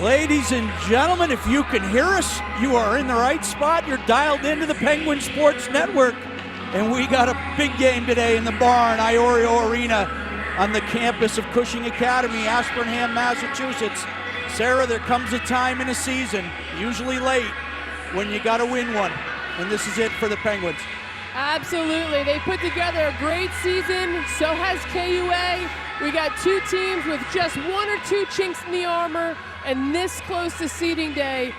Ladies and gentlemen, if you can hear us, you are in the right spot. You're dialed into the Penguin Sports Network. And we got a big game today in the barn, Iorio Arena, on the campus of Cushing Academy, Ashburnham, Massachusetts. Sarah, there comes a time in a season, usually late, when you got to win one. And this is it for the Penguins. Absolutely. They put together a great season. So has KUA. We got two teams with just one or two chinks in the armor. And this close to seeding day,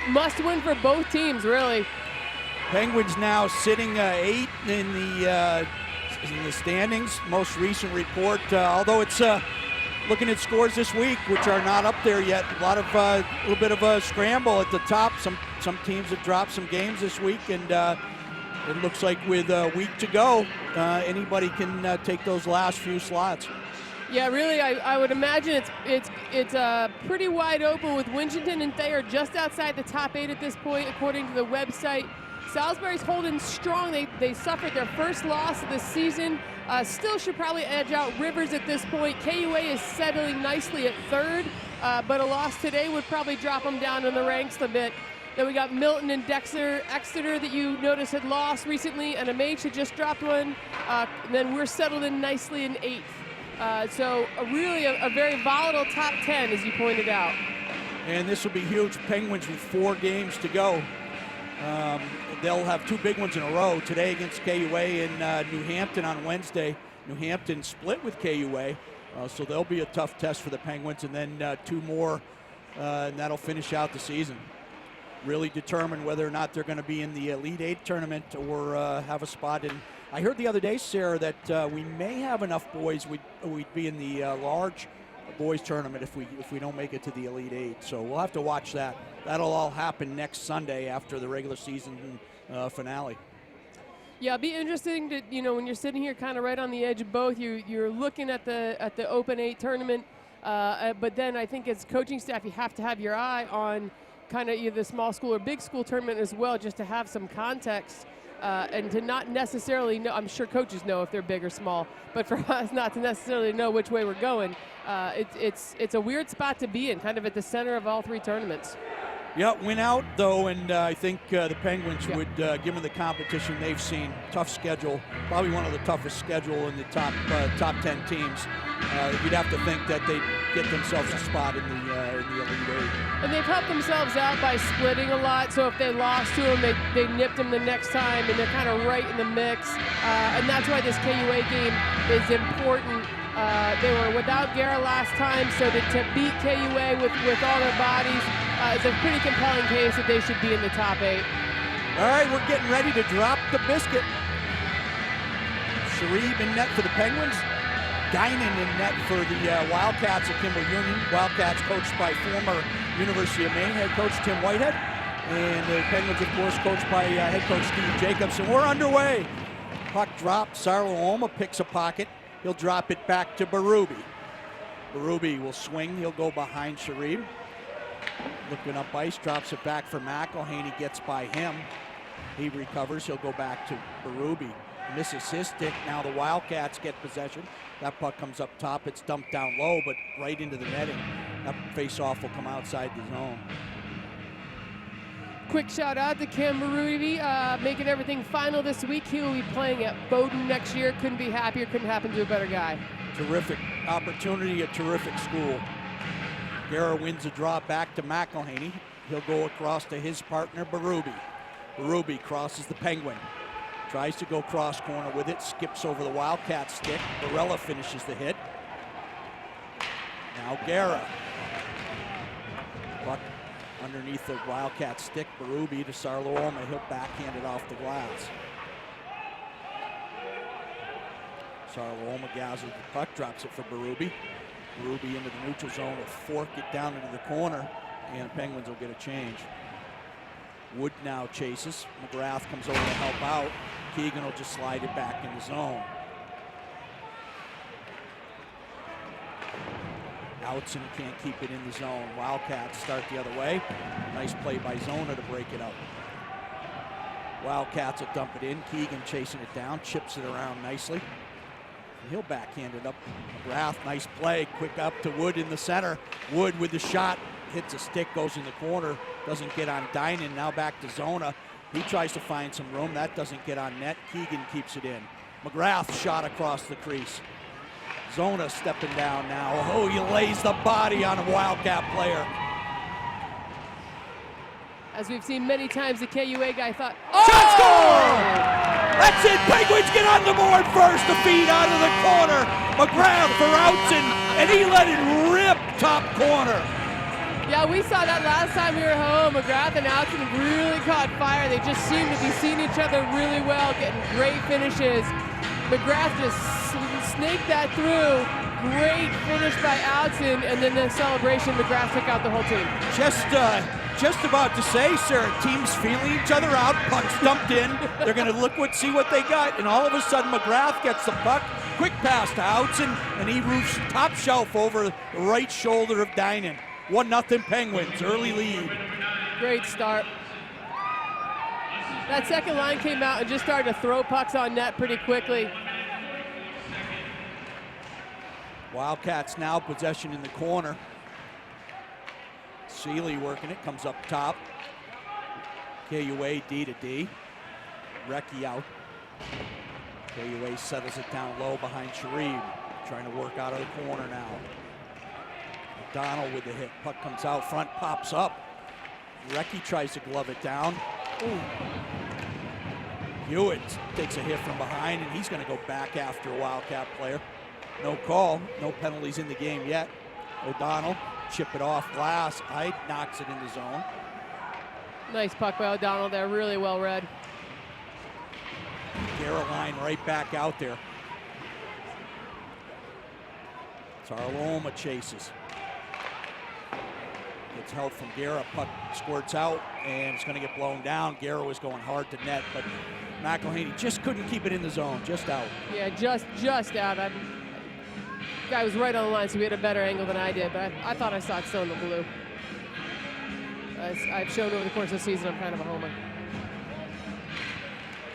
must win for both teams, really. Penguins now sitting 8 in the standings. Most recent report, although it's looking at scores this week, which are not up there yet. A little bit of a scramble at the top. Some teams have dropped some games this week, and it looks like with a week to go, anybody can take those last few slots. Yeah, really, I would imagine it's pretty wide open with Winchendon and Thayer just outside the top 8 at this point, according to the website. Salisbury's holding strong. They suffered their first loss of the season. Still should probably edge out Rivers at this point. KUA is settling nicely at 3rd, but a loss today would probably drop them down in the ranks a bit. Then we got Milton and Exeter that you noticed had lost recently, and MH had just dropped one. Then we're settled in nicely in 8th. So really a very volatile top 10, as you pointed out. And this will be huge. Penguins with 4 games to go. They'll have 2 big ones in a row today against KUA in New Hampton on Wednesday. New Hampton split with KUA, so they'll be a tough test for the Penguins. And then 2 more, and that'll finish out the season. Really determine whether or not they're going to be in the Elite 8 tournament or have a spot in. I heard the other day, Sarah, that we may have enough boys. We'd be in the large boys tournament if we don't make it to the Elite 8. So we'll have to watch that. That'll all happen next Sunday after the regular season finale. Yeah, it'll be interesting to, when you're sitting here kind of right on the edge of both, you're looking at the Open 8 tournament, but then I think as coaching staff, you have to have your eye on kind of either the small school or big school tournament as well, just to have some context. And to not necessarily know, I'm sure coaches know if they're big or small, but for us not to necessarily know which way we're going, it's a weird spot to be in, kind of at the center of all 3 tournaments. Yeah, win out though, and I think the Penguins would, given the competition they've seen, tough schedule, probably one of the toughest schedule in the top 10 teams. You'd have to think that they'd get themselves a spot in the Elite 8. And they've helped themselves out by splitting a lot, so if they lost to them, they nipped them the next time, and they're kind of right in the mix. And that's why this KUA game is important. They were without Guerra last time, so to beat KUA with all their bodies, it's a pretty compelling case that they should be in the top 8. All right, we're getting ready to drop the biscuit. Sharib in net for the Penguins. Guinan in net for the Wildcats at Kimball Union. Wildcats coached by former University of Maine head coach Tim Whitehead. And the Penguins, of course, coached by head coach Steve Jacobs. And we're underway. Puck dropped. Sarlo-Oma picks a pocket. He'll drop it back to Berube. Berube will swing. He'll go behind Sharib. Looking up ice, drops it back for McElhaney, gets by him. He recovers, he'll go back to Berube. Misses his stick, now the Wildcats get possession. That puck comes up top, it's dumped down low, but right into the netting. That face-off will come outside the zone. Quick shout out to Cam Berube, making everything final this week. He will be playing at Bowdoin next year. Couldn't be happier, couldn't happen to a better guy. Terrific opportunity, a terrific school. Guerra wins a draw back to McElhaney. He'll go across to his partner, Berube. Berube crosses the Penguin. Tries to go cross corner with it, skips over the Wildcat stick. Barella finishes the hit. Now Guerra. Puck underneath the Wildcat stick. Berube to Sarlo-Oma. He'll backhand it off the glass. Sarlo-Oma gathers the puck, drops it for Berube. Berube into the neutral zone will fork it down into the corner, and Penguins will get a change. Wood now chases. McGrath comes over to help out. Keegan will just slide it back in the zone. Outson can't keep it in the zone. Wildcats start the other way. Nice play by Zona to break it up. Wildcats will dump it in. Keegan chasing it down, chips it around nicely. And he'll backhand it up. McGrath, nice play. Quick up to Wood in the center. Wood with the shot. hits a stick, goes in the corner, doesn't get on Dynan. Now back to Zona. He tries to find some room. That doesn't get on net. Keegan keeps it in. McGrath shot across the crease. Zona stepping down now. Oh, he lays the body on a Wildcat player. As we've seen many times, the KUA guy thought, Shot score! That's it. Penguins get on the board first. The feed out of the corner. McGrath for Outson, and he let it rip top corner. Yeah, we saw that last time we were home. McGrath and Outson really caught fire. They just seem to be seeing each other really well, getting great finishes. McGrath just snaked that through. Great finish by Outson, and then the celebration, McGrath took out the whole team. Just about to say, sir, teams feeling each other out, pucks dumped in, they're going to see what they got, and all of a sudden McGrath gets the puck, quick pass to Outson, and he roofs top shelf over the right shoulder of Dynan. 1-0 Penguins, early lead. Great start. That second line came out and just started to throw pucks on net pretty quickly. Wildcats now possession in the corner. Seeley working it, comes up top. KUA D to D. Recchi out. KUA settles it down low behind Sharif. Trying to work out of the corner now. McDonald with the hit. Puck comes out front, pops up. Recchi tries to glove it down. Ooh. Hewitt takes a hit from behind, and he's going to go back after a Wildcat player. No call, no penalties in the game yet. O'Donnell, chip it off glass. Hyde knocks it in the zone. Nice puck by O'Donnell there, really well read. Caroline right back out there. Tarloma chases. Gets help from Guerra, puck squirts out, and it's going to get blown down. Guerra was going hard to net, but McElhaney just couldn't keep it in the zone, just out. Yeah, just out. Guy was right on the line, so he had a better angle than I did, but I thought I saw it still in the blue. As I've shown over the course of the season, I'm kind of a homer.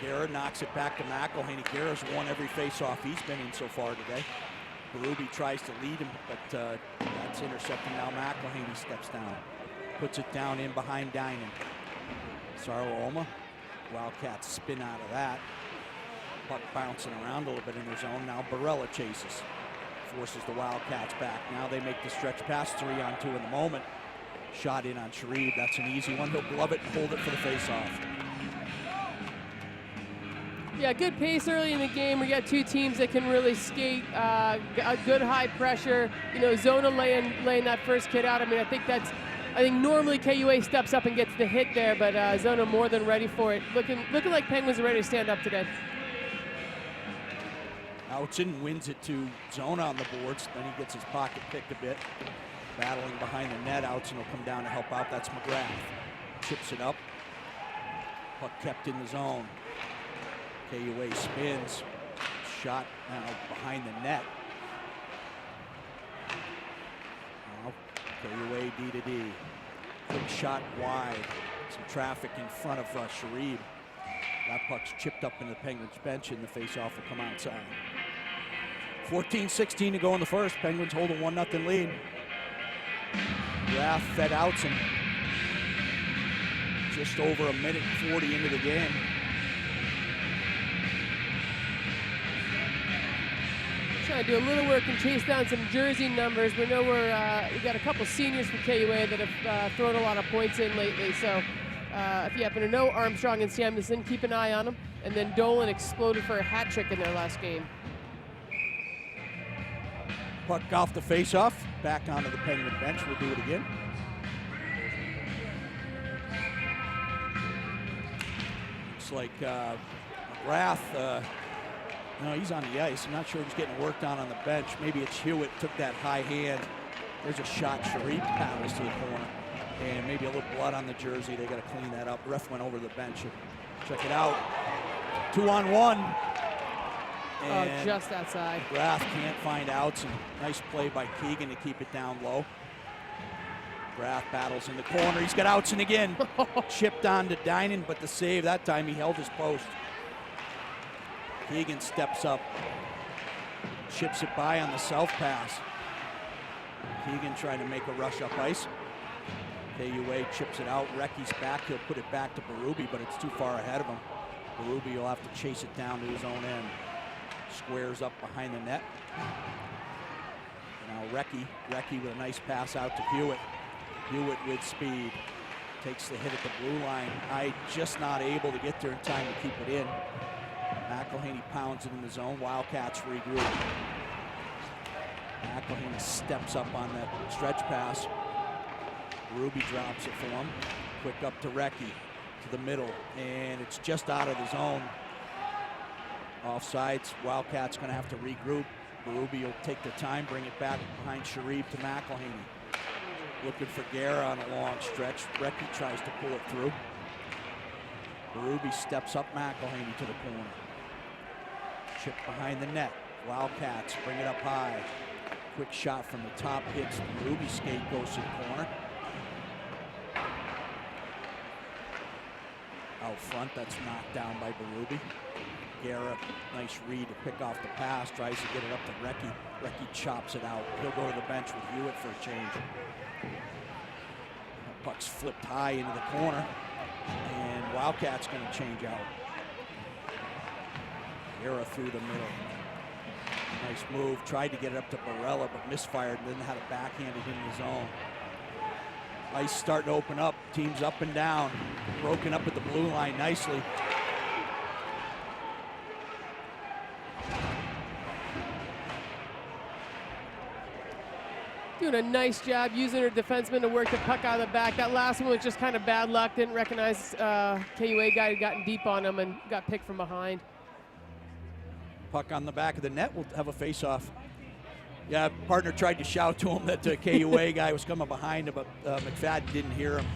Guerra knocks it back to McElhaney. Guerra's won every face-off he's been in so far today. Berube tries to lead him, but that's intercepted. Now McElhaney steps down. Puts it down in behind Dynan. Sarloma. Wildcats spin out of that. Puck bouncing around a little bit in their zone. Now Barella chases. Forces the Wildcats back. Now they make the stretch pass, 3-on-2 in the moment. Shot in on Sharif. That's an easy one. He'll glove it and hold it for the face-off. Yeah, good pace early in the game. We got two teams that can really skate. A good high pressure. You know, Zona laying that first kid out. I mean, I think normally KUA steps up and gets the hit there, but Zona more than ready for it. Looking like Penguins are ready to stand up today. Outson wins it to Zona on the boards. Then he gets his pocket picked a bit. Battling behind the net. Outson will come down to help out. That's McGrath. Chips it up. Puck kept in the zone. KUA spins. Shot now behind the net. Now KUA D to D. Quick shot wide. Some traffic in front of Sharif. That puck's chipped up in the Penguins bench, and the faceoff will come outside. 14-16 to go in the first. Penguins hold a 1-0 lead. Rath fed Outson. Just over a minute 40 into the game. Trying to do a little work and chase down some jersey numbers. We know we got a couple seniors for KUA that have thrown a lot of points in lately. So if you happen to know Armstrong and Samuelson, keep an eye on them. And then Dolan exploded for a hat trick in their last game. Puck off the faceoff, back onto the Penguin bench. We'll do it again. Looks like McGrath, no, he's on the ice. I'm not sure he's getting worked on the bench. Maybe it's Hewitt took that high hand. There's a shot. Sharif paddles to the corner. And maybe a little blood on the jersey. They got to clean that up. Ref went over the bench. Check it out. 2-on-1. And just outside. McGrath can't find outs. And nice play by Keegan to keep it down low. McGrath battles in the corner. He's got Outson again. Chipped on to Dynan, but the save that time, he held his post. Keegan steps up. Chips it by on the self pass. Keegan trying to make a rush up ice. KUA chips it out. Recky's back. He'll put it back to Berube, but it's too far ahead of him. Berube will have to chase it down to his own end. Squares up behind the net. Now Recky with a nice pass out to Hewitt. Hewitt with speed. Takes the hit at the blue line. Just not able to get there in time to keep it in. McElhaney pounds it in the zone. Wildcats regroup. McElhaney steps up on that stretch pass. Ruby drops it for him. Quick up to Recky, to the middle, and it's just out of the zone. Offsides, Wildcats gonna have to regroup. Ruby will take the time, bring it back behind Sharif to McElhaney. Looking for Guerra on a long stretch. Recky tries to pull it through. Ruby steps up McElhaney to the corner. Chip behind the net. Wildcats bring it up high. Quick shot from the top, hits the Ruby skate, goes to the corner. Out front, that's knocked down by Berube. Guerra, nice read to pick off the pass, tries to get it up to Recky. Recky chops it out. He'll go to the bench with Hewitt for a change. The puck's flipped high into the corner, and Wildcats gonna change out. Guerra through the middle. Nice move, tried to get it up to Barella, but misfired, and then had it backhanded in the zone. Ice starting to open up, teams up and down. Broken up at the blue line nicely. Doing a nice job using her defenseman to work the puck out of the back. That last one was just kind of bad luck. Didn't recognize KUA guy had gotten deep on him and got picked from behind. Puck on the back of the net, we'll have a face-off. Yeah, partner tried to shout to him that the KUA guy was coming behind him, but McFadden didn't hear him.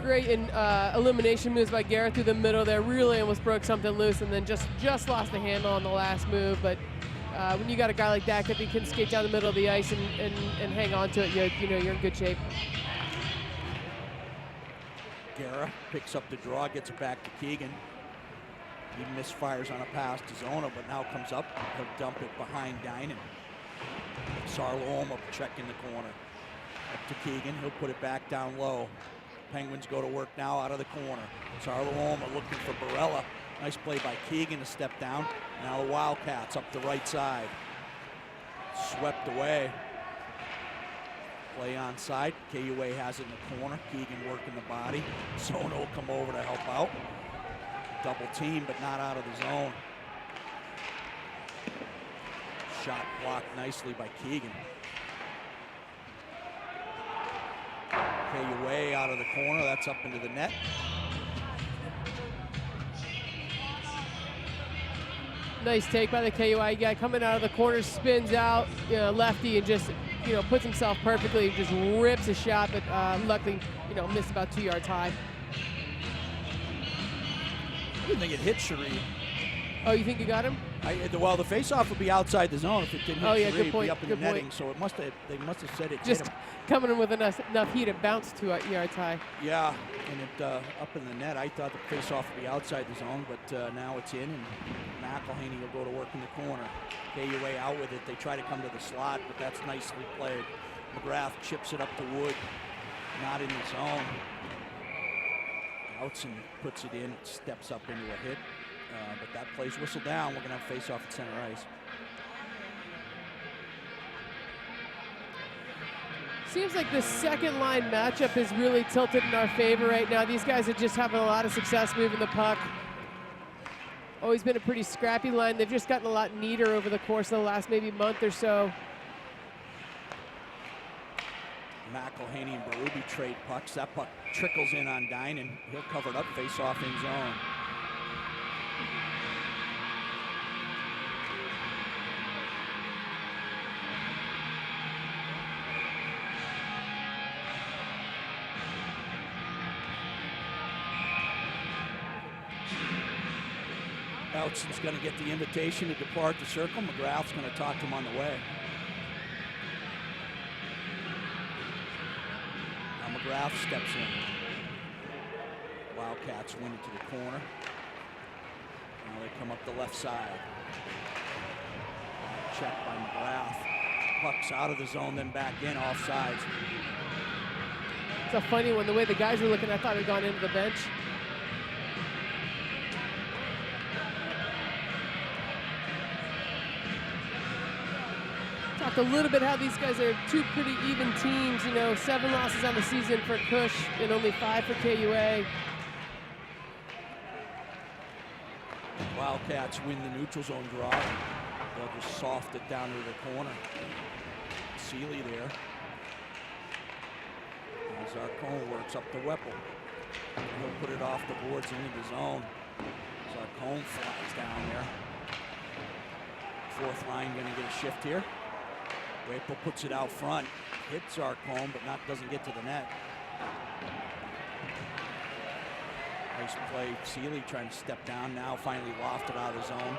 Great elimination moves by Garrett through the middle there. Really almost broke something loose and then just lost the handle on the last move. But when you got a guy like that that can skate down the middle of the ice and hang on to it, you're in good shape. Guerra picks up the draw, gets it back to Keegan. He misfires on a pass to Zona, but now comes up. He'll dump it behind Dinan. Sarloma checking the corner. Up to Keegan, he'll put it back down low. Penguins go to work now out of the corner. Sarloma looking for Barella. Nice play by Keegan to step down. Now the Wildcats up the right side. Swept away. Play onside. KUA has it in the corner. Keegan working the body. Zona will come over to help out. Double team, but not out of the zone. Shot blocked nicely by Keegan. KUA out of the corner, that's up into the net. Nice take by the KUI guy coming out of the corner, spins out, lefty, and just puts himself perfectly, just rips a shot, but luckily missed about 2 yards high. I didn't think it hit Sharif. Oh, you think you got him? Well, the face-off would be outside the zone if it didn't hit Sharif. Good point. Be up in Good the netting, point. so they must have said it just hit him. coming in with enough heat, it bounced 2 yards high. Yeah, and it up in the net. I thought the face-off would be outside the zone, but now it's in, and McElhaney will go to work in the corner. KUA out with it. They try to come to the slot, but that's nicely played. McGrath chips it up to Wood, not in the zone. Outzen puts it in, steps up into a hit, but that plays whistle down. We're gonna have face-off at center ice. Seems like the second line matchup is really tilted in our favor right now. These guys are just having a lot of success moving the puck. Always been a pretty scrappy line. They've just gotten a lot neater over the course of the last maybe month or so. McElhaney and Berube trade pucks. That puck trickles in on Dinan. He'll cover it up, face off in zone. Outsen's going to get the invitation to depart the circle. McGrath's going to talk to him on the way. Now McGrath steps in. Wildcats win it to the corner. Now they come up the left side. Check by McGrath. Puck's out of the zone, then back in, offsides. It's a funny one. The way the guys were looking, I thought it had gone into the bench. Talked a little bit how these guys are two pretty even teams. You know, 7 losses on the season for Cush and only 5 for KUA. Wildcats win the neutral zone draw. They'll just soft it down to the corner. Seeley there. As Zarcone works up the Whipple. He'll put it off the boards into the zone. Zarcone flies down there. Fourth line going to get a shift here. Whipple puts it out front. Hits Zarcone, but doesn't get to the net. Nice play. Seeley trying to step down now. Finally lofted out of the zone.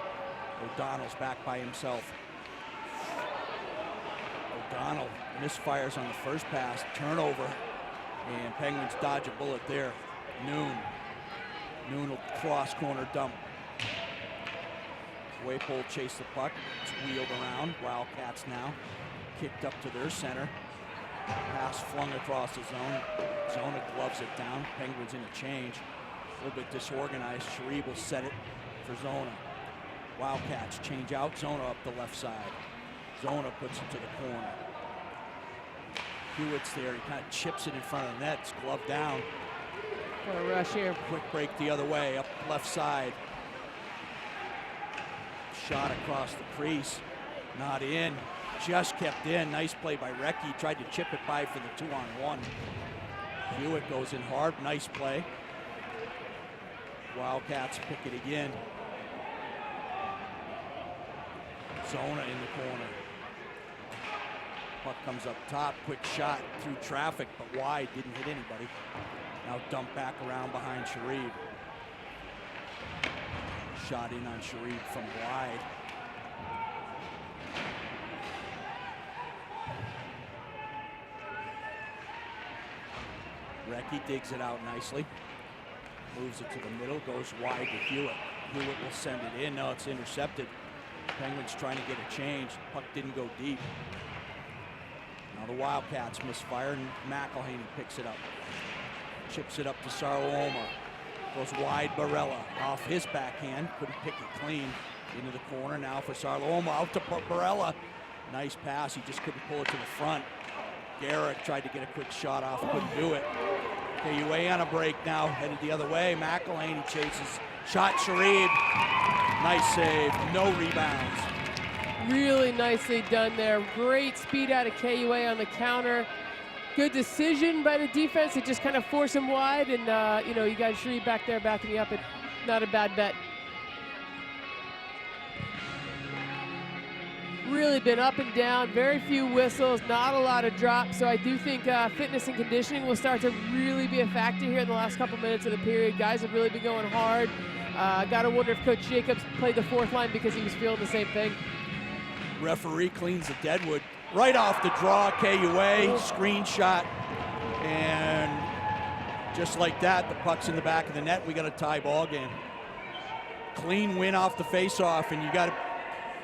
O'Donnell's back by himself. O'Donnell misfires on the first pass. Turnover. And Penguins dodge a bullet there. Noon will cross corner dump. Whipple chase the puck. It's wheeled around. Wildcats now. Kicked up to their center. Pass flung across the zone. Zona gloves it down. Penguins in a change. A little bit disorganized. Sharib will set it for Zona. Wildcats change out. Zona up the left side. Zona puts it to the corner. Hewitt's there. He kind of chips it in front of the net. It's gloved down. What a rush here. Quick break the other way. Up left side. Shot across the crease. Not in. Just kept in. Nice play by Recchi. Tried to chip it by for the 2-on-1. Hewitt goes in hard. Nice play. Wildcats pick it again. Zona in the corner. Puck comes up top. Quick shot through traffic, but wide. Didn't hit anybody. Now dump back around behind Sharib. Shot in on Sharib from wide. Recchi digs it out nicely. Moves it to the middle, goes wide to Hewitt. Hewitt will send it in. No, it's intercepted. Penguins trying to get a change. Puck didn't go deep. Now the Wildcats misfire, and McElhaney picks it up. Chips it up to Sarlooma. Goes wide, Barella. Off his backhand. Couldn't pick it clean. Into the corner now for Sarlooma. Out to Barella. Nice pass. He just couldn't pull it to the front. Garrett tried to get a quick shot off. Couldn't do it. KUA on a break now. Headed the other way. McElhaney chases. Shot Sharib. Nice save. No rebounds. Really nicely done there. Great speed out of KUA on the counter. Good decision by the defense to just kind of force him wide, and you know, you got Sharib back there backing you up. It's not a bad bet. Really been up and down, very few whistles, not a lot of drops. So I do think fitness and conditioning will start to really be a factor here in the last couple minutes of the period. Guys have really been going hard. Got to wonder if Coach Jacobs played the fourth line because he was feeling the same thing. Referee cleans the deadwood. Right off the draw, KUA, screen shot, and just like that, the puck's in the back of the net. We got a tie ball game. Clean win off the face-off, and you got to,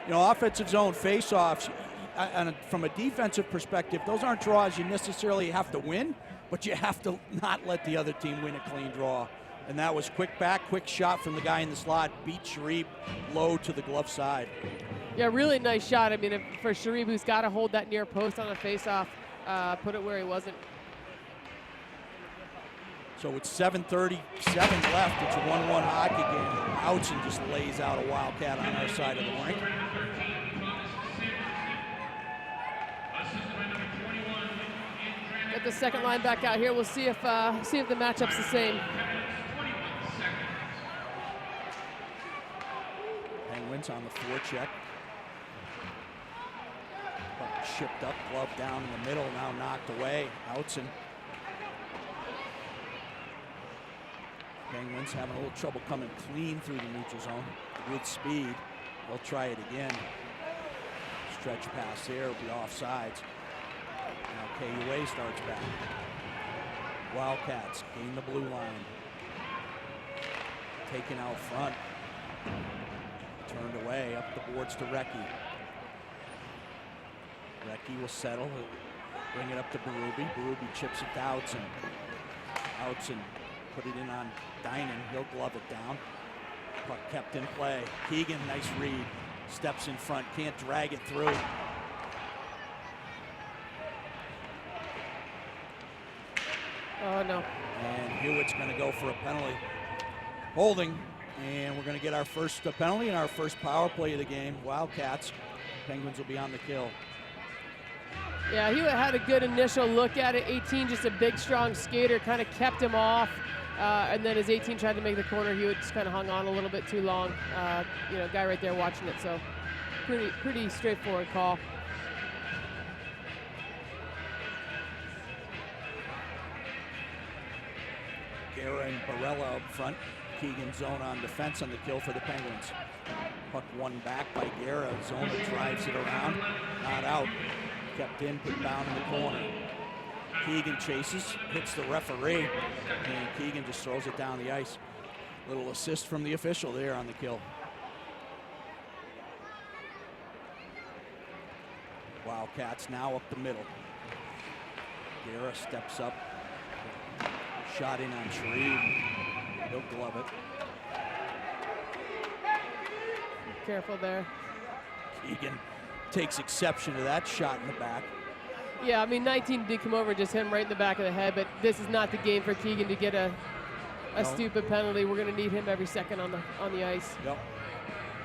you know, offensive zone face-offs, from a defensive perspective, those aren't draws you necessarily have to win, but you have to not let the other team win a clean draw. And that was quick back, quick shot from the guy in the slot, beat Sharib low to the glove side. Yeah, really nice shot. I mean, for Sharib, who's got to hold that near post on a face-off, put it where he wasn't. So with 7:37 left, it's a 1-1 hockey game. Outzen just lays out a Wildcat on our side of the rink. Get the second line back out here. We'll see if the matchup's the same. Penguins on the forecheck. Puck shipped up, glove down in the middle, now knocked away. Outzen. Penguins having a little trouble coming clean through the neutral zone. With speed, they'll try it again. Stretch pass there will be offsides. Now KUA starts back. Wildcats gain the blue line. Taken out front. Turned away, up the boards to Recchi. Recchi will settle. Bring it up to Berube. Berube chips it to Outson. Outson put it in on Dinan. He'll glove it down. Puck kept in play. Keegan, nice read. Steps in front, can't drag it through. Oh, no. And Hewitt's going to go for a penalty. Holding, and we're going to get our first penalty and our first power play of the game. Wildcats. Penguins will be on the kill. Yeah, Hewitt had a good initial look at it. 18, just a big, strong skater, kind of kept him off. And then as 18 tried to make the corner, Hewitt just kind of hung on a little bit too long. You know, guy right there watching it, so pretty straightforward call. Guerra and Barella up front. Keegan zone on defense on the kill for the Penguins. Puck won back by Guerra. Zona drives it around, not out. Kept in, put down in the corner. Keegan chases, hits the referee, and Keegan just throws it down the ice. Little assist from the official there on the kill. Wildcats now up the middle. Guerra steps up. Shot in on Shreve. He'll glove it. Careful there. Keegan takes exception to that shot in the back. Yeah, I mean, 19 did come over, just hit him right in the back of the head, but this is not the game for Keegan to get a stupid penalty. We're going to need him every second on the ice. Yep.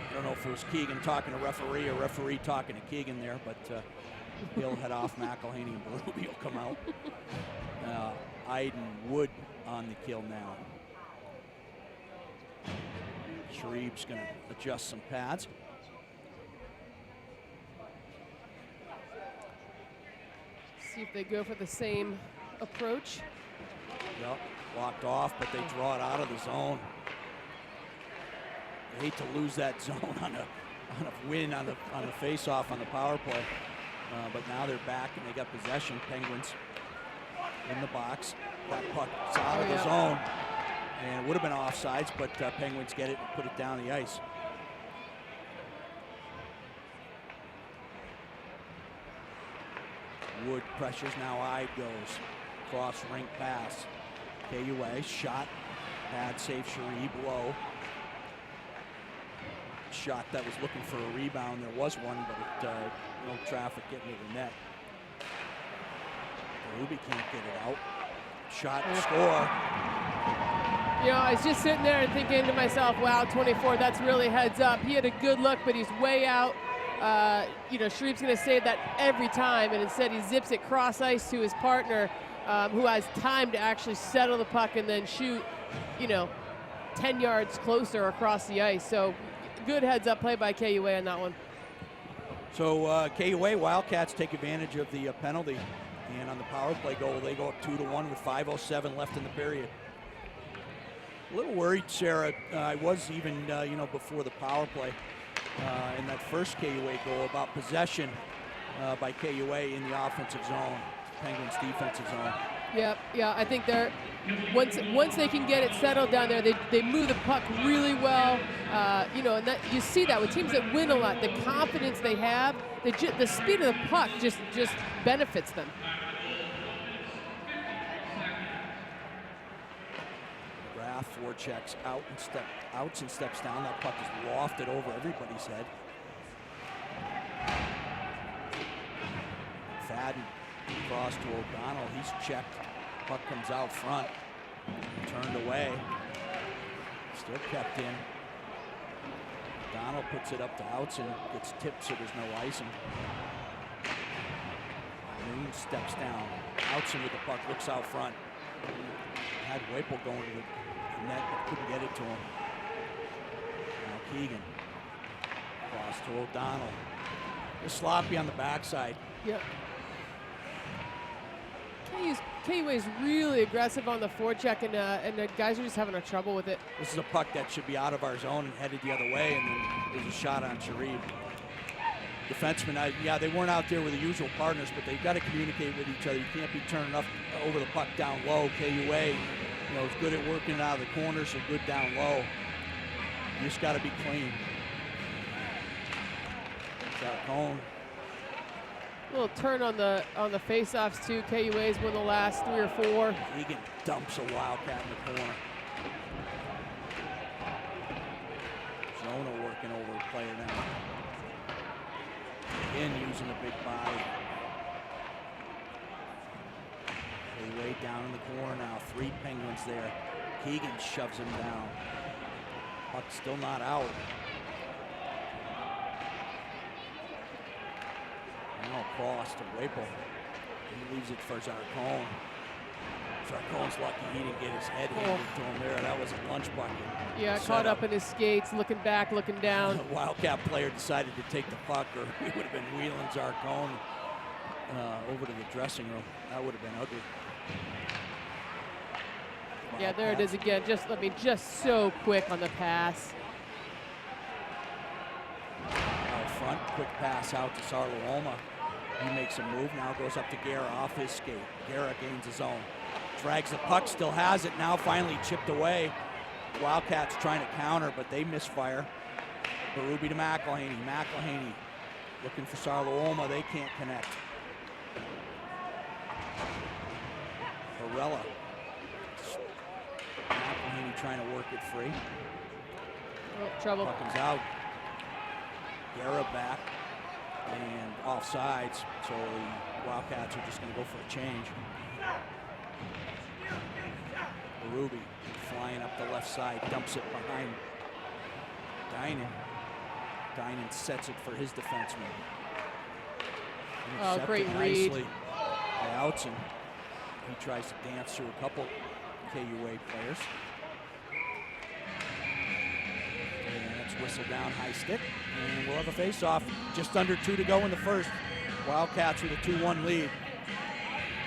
I don't know if it was Keegan talking to referee or referee talking to Keegan there, but he'll head off. McElhaney and Berube will come out. Iden Wood on the kill now. Shreve's going to adjust some pads. See if they go for the same approach. Yep, blocked off, but they draw it out of the zone. I hate to lose that zone on a win on the face-off on the power play. But now they're back and they got possession. Penguins in the box. That puck's out of the zone. And it would have been offsides, but Penguins get it and put it down the ice. Wood pressures, now Ide goes. Cross rink pass. KUA, shot. Pad save, Sharib low. Shot that was looking for a rebound. There was one, but no traffic getting to the net. Ruby can't get it out. Shot, score. You know, I was just sitting there and thinking to myself, wow, 24, that's really heads up. He had a good look, but he's way out. You know, Shreve's going to save that every time, and instead he zips it cross ice to his partner, who has time to actually settle the puck and then shoot, you know, 10 yards closer across the ice. So good heads up play by KUA on that one. So KUA Wildcats take advantage of the penalty, and on the power play goal, they go up 2-1 with 5:07 left in the period. A little worried, Sarah. I was even, you know, before the power play in that first KUA goal about possession by KUA in the offensive zone, Penguins defensive zone. Yeah, I think they're once they can get it settled down there, they move the puck really well. You know, and that you see that with teams that win a lot, the confidence they have, the speed of the puck just benefits them. Forechecks out and steps down. That puck is lofted over everybody's head. Fadden across to O'Donnell. He's checked. Puck comes out front. Turned away. Still kept in. O'Donnell puts it up to Outson. Gets tipped so there's no icing. Moon steps down. Outson with the puck, looks out front. Had Whipple going to the net, but couldn't get it to him. Now Keegan. Cross to O'Donnell. Just sloppy on the backside. Yep. KUA is really aggressive on the forecheck, and the guys are just having trouble with it. This is a puck that should be out of our zone and headed the other way, and then there's a shot on Sharif. Defensemen, yeah, they weren't out there with the usual partners, but they've got to communicate with each other. You can't be turning up over the puck down low. KUA, you know, is good at working it out of the corners, so good down low. You just got to be clean. Got a cone. Little turn on the face-offs too. KUA's won the last 3 or 4. Keegan dumps a Wildcat in the corner. Zona working over a player now. Again using a big body. They way down in the corner now. 3 Penguins there. Keegan shoves him down. Puck still not out. Now across to Waple. He leaves it for Zarcone. Zarcone's lucky he didn't get his head handed to him there. That was a lunch bucket. Yeah, caught up in his skates, looking back, looking down. The Wildcat player decided to take the puck, or he would have been wheeling Zarcone over to the dressing room. That would have been ugly. Yeah, there it is again. Just so quick on the pass. Out front, quick pass out to Sarlooma. He makes a move, now goes up to Guerra off his skate. Guerra gains his own. Drags the puck, still has it, now finally chipped away. Wildcats trying to counter, but they misfire. Berube to McElhaney. McElhaney looking for Sarlooma, they can't connect. Varela. McElhaney trying to work it free. Oh, trouble. Puck comes out. Guerra back and offsides, so the Wildcats are just going to go for a change. Berube flying up the left side, dumps it behind Dynan. Dynan sets it for his defenseman. Oh, great read. Nicely by Outson. He tries to dance through a couple KUA players. And that's whistled down, high stick. And we'll have a face-off. Just under 2 to go in the first. Wildcats with a 2-1 lead.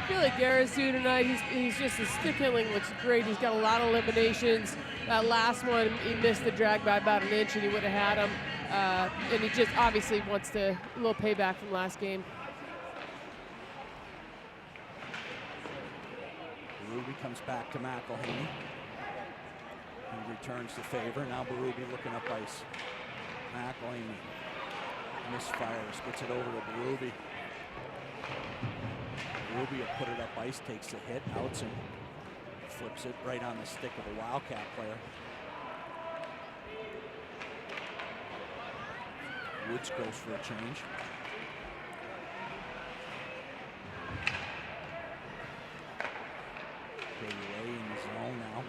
I feel like Garrett's doing tonight. He's just, his stick handling looks great. He's got a lot of eliminations. That last one, he missed the drag by about 1 inch and he would have had him. And he just obviously wants to, a little payback from last game. Berube comes back to McElhaney. He returns the favor. Now Berube looking up ice. McElhaney misfires, gets it over to Berube. Berube will put it up ice, takes the hit. Outson flips it right on the stick of a Wildcat player. Woods goes for a change. KUA in the zone now.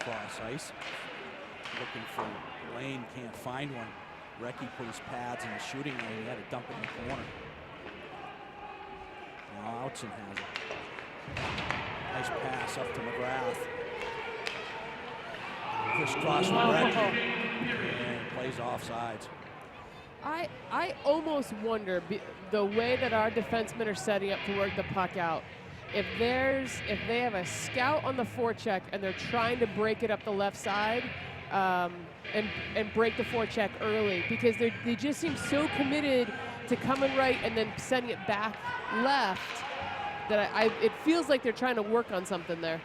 Cross ice. Looking for Lane, can't find one. Recchi put his pads in the shooting lane. He had to dump it in the corner. Now Outson has it. Nice pass up to McGrath. Crisscross from Recchi. And plays offsides. I almost wonder, the way that our defensemen are setting up to work the puck out, if they have a scout on the forecheck and they're trying to break it up the left side, and break the forecheck early, because they just seem so committed to coming right and then sending it back left that it feels like they're trying to work on something there.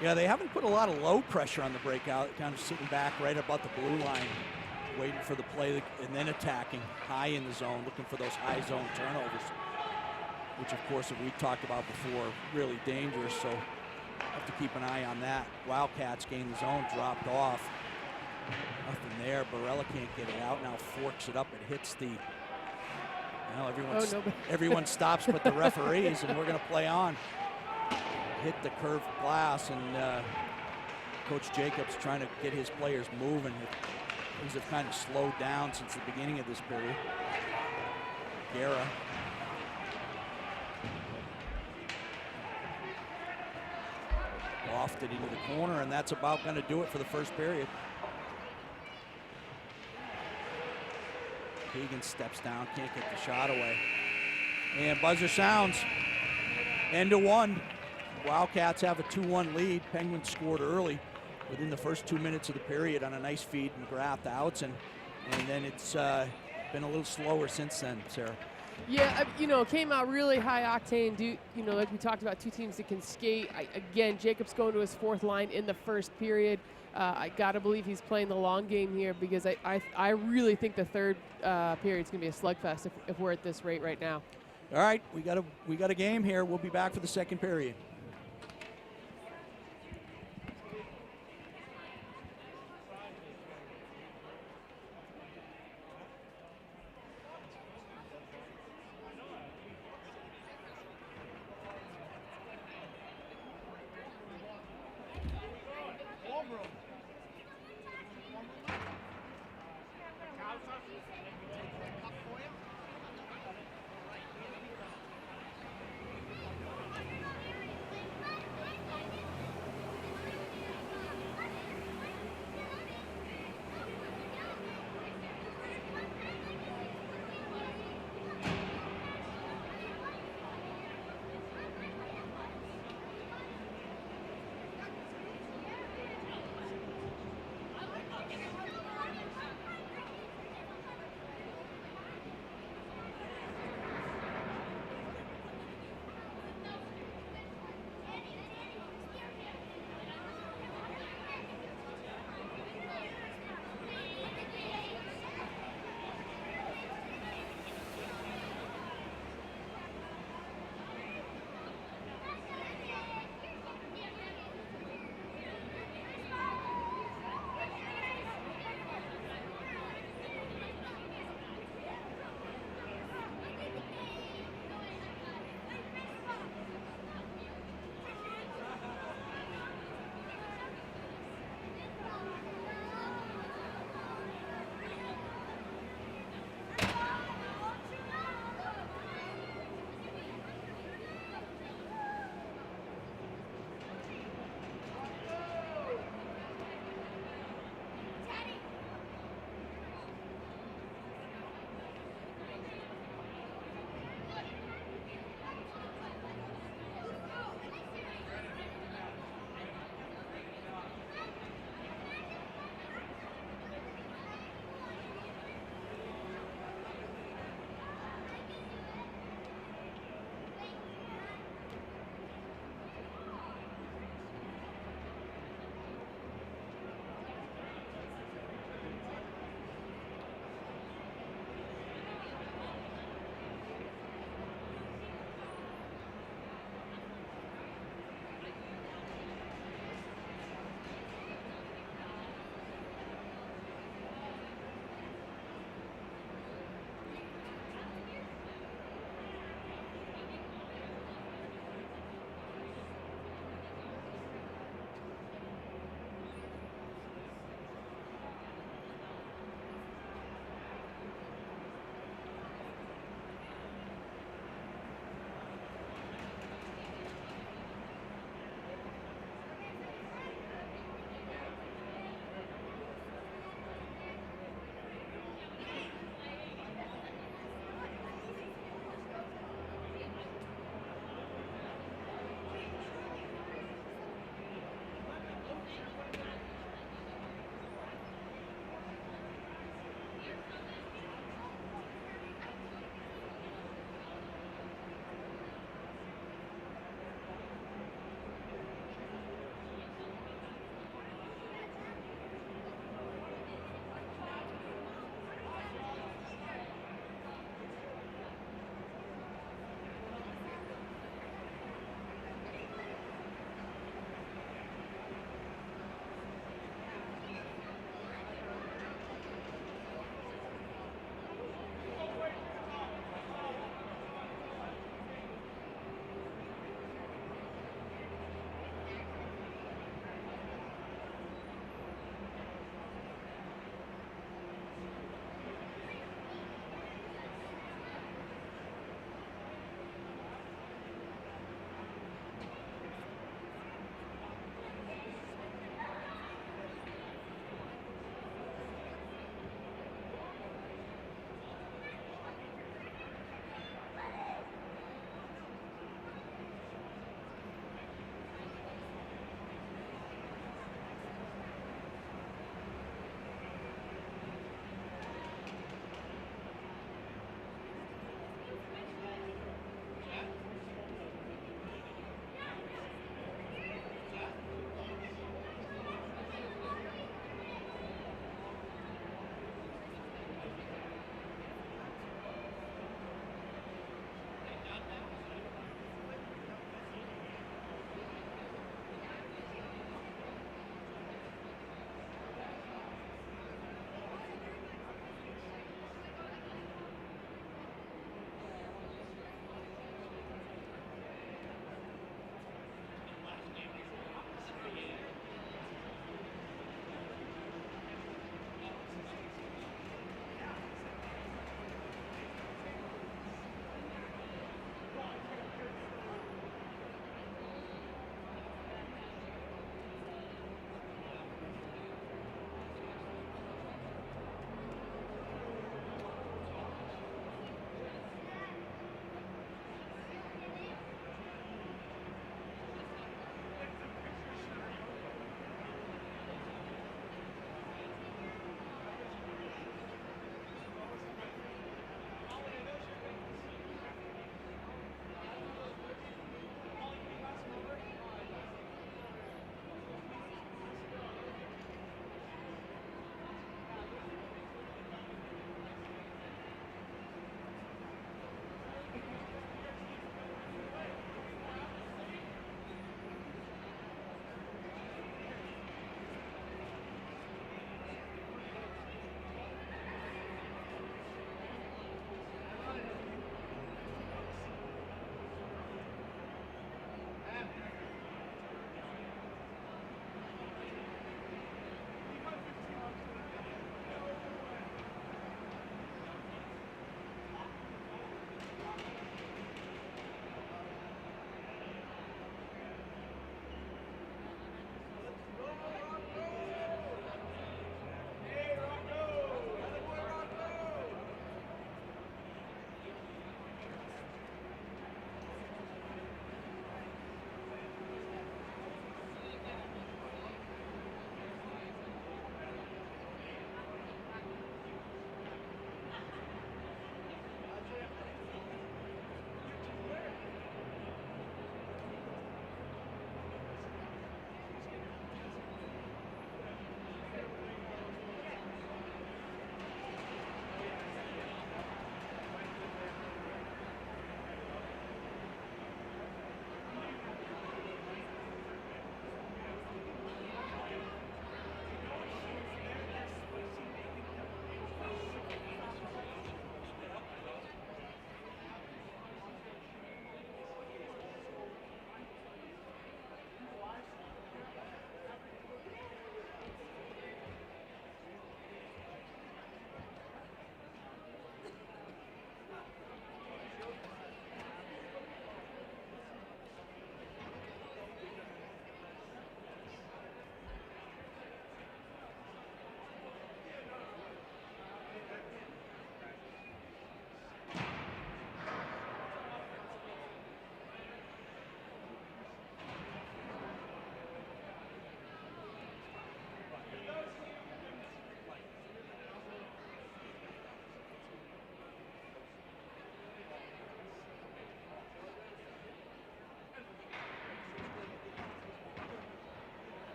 Yeah, they haven't put a lot of low pressure on the breakout, kind of sitting back right about the blue line, waiting for the play and then attacking high in the zone, looking for those high zone turnovers, which of course, as we talked about before, really dangerous, so have to keep an eye on that. Wildcats gain the zone, dropped off. Nothing there. Barella can't get it out. Now forks it up. It hits the. Well, everyone stops but the referees, and we're going to play on. Hit the curved glass, and Coach Jacobs trying to get his players moving. Things have kind of slowed down since the beginning of this period. Guerra. Lofted into the corner, and that's about going to do it for the first period. Keegan steps down, can't get the shot away. And buzzer sounds. End of 1. Wildcats have a 2-1 lead. Penguins scored early within the first 2 minutes of the period on a nice feed, McGrath to Outson. And then it's been a little slower since then, Sarah. Yeah, you know, came out really high octane. Like we talked about, two teams that can skate. Again, Jacob's going to his fourth line in the first period. I gotta believe he's playing the long game here because I really think the third period's gonna be a slugfest if we're at this rate right now. All right, we got a game here. We'll be back for the second period.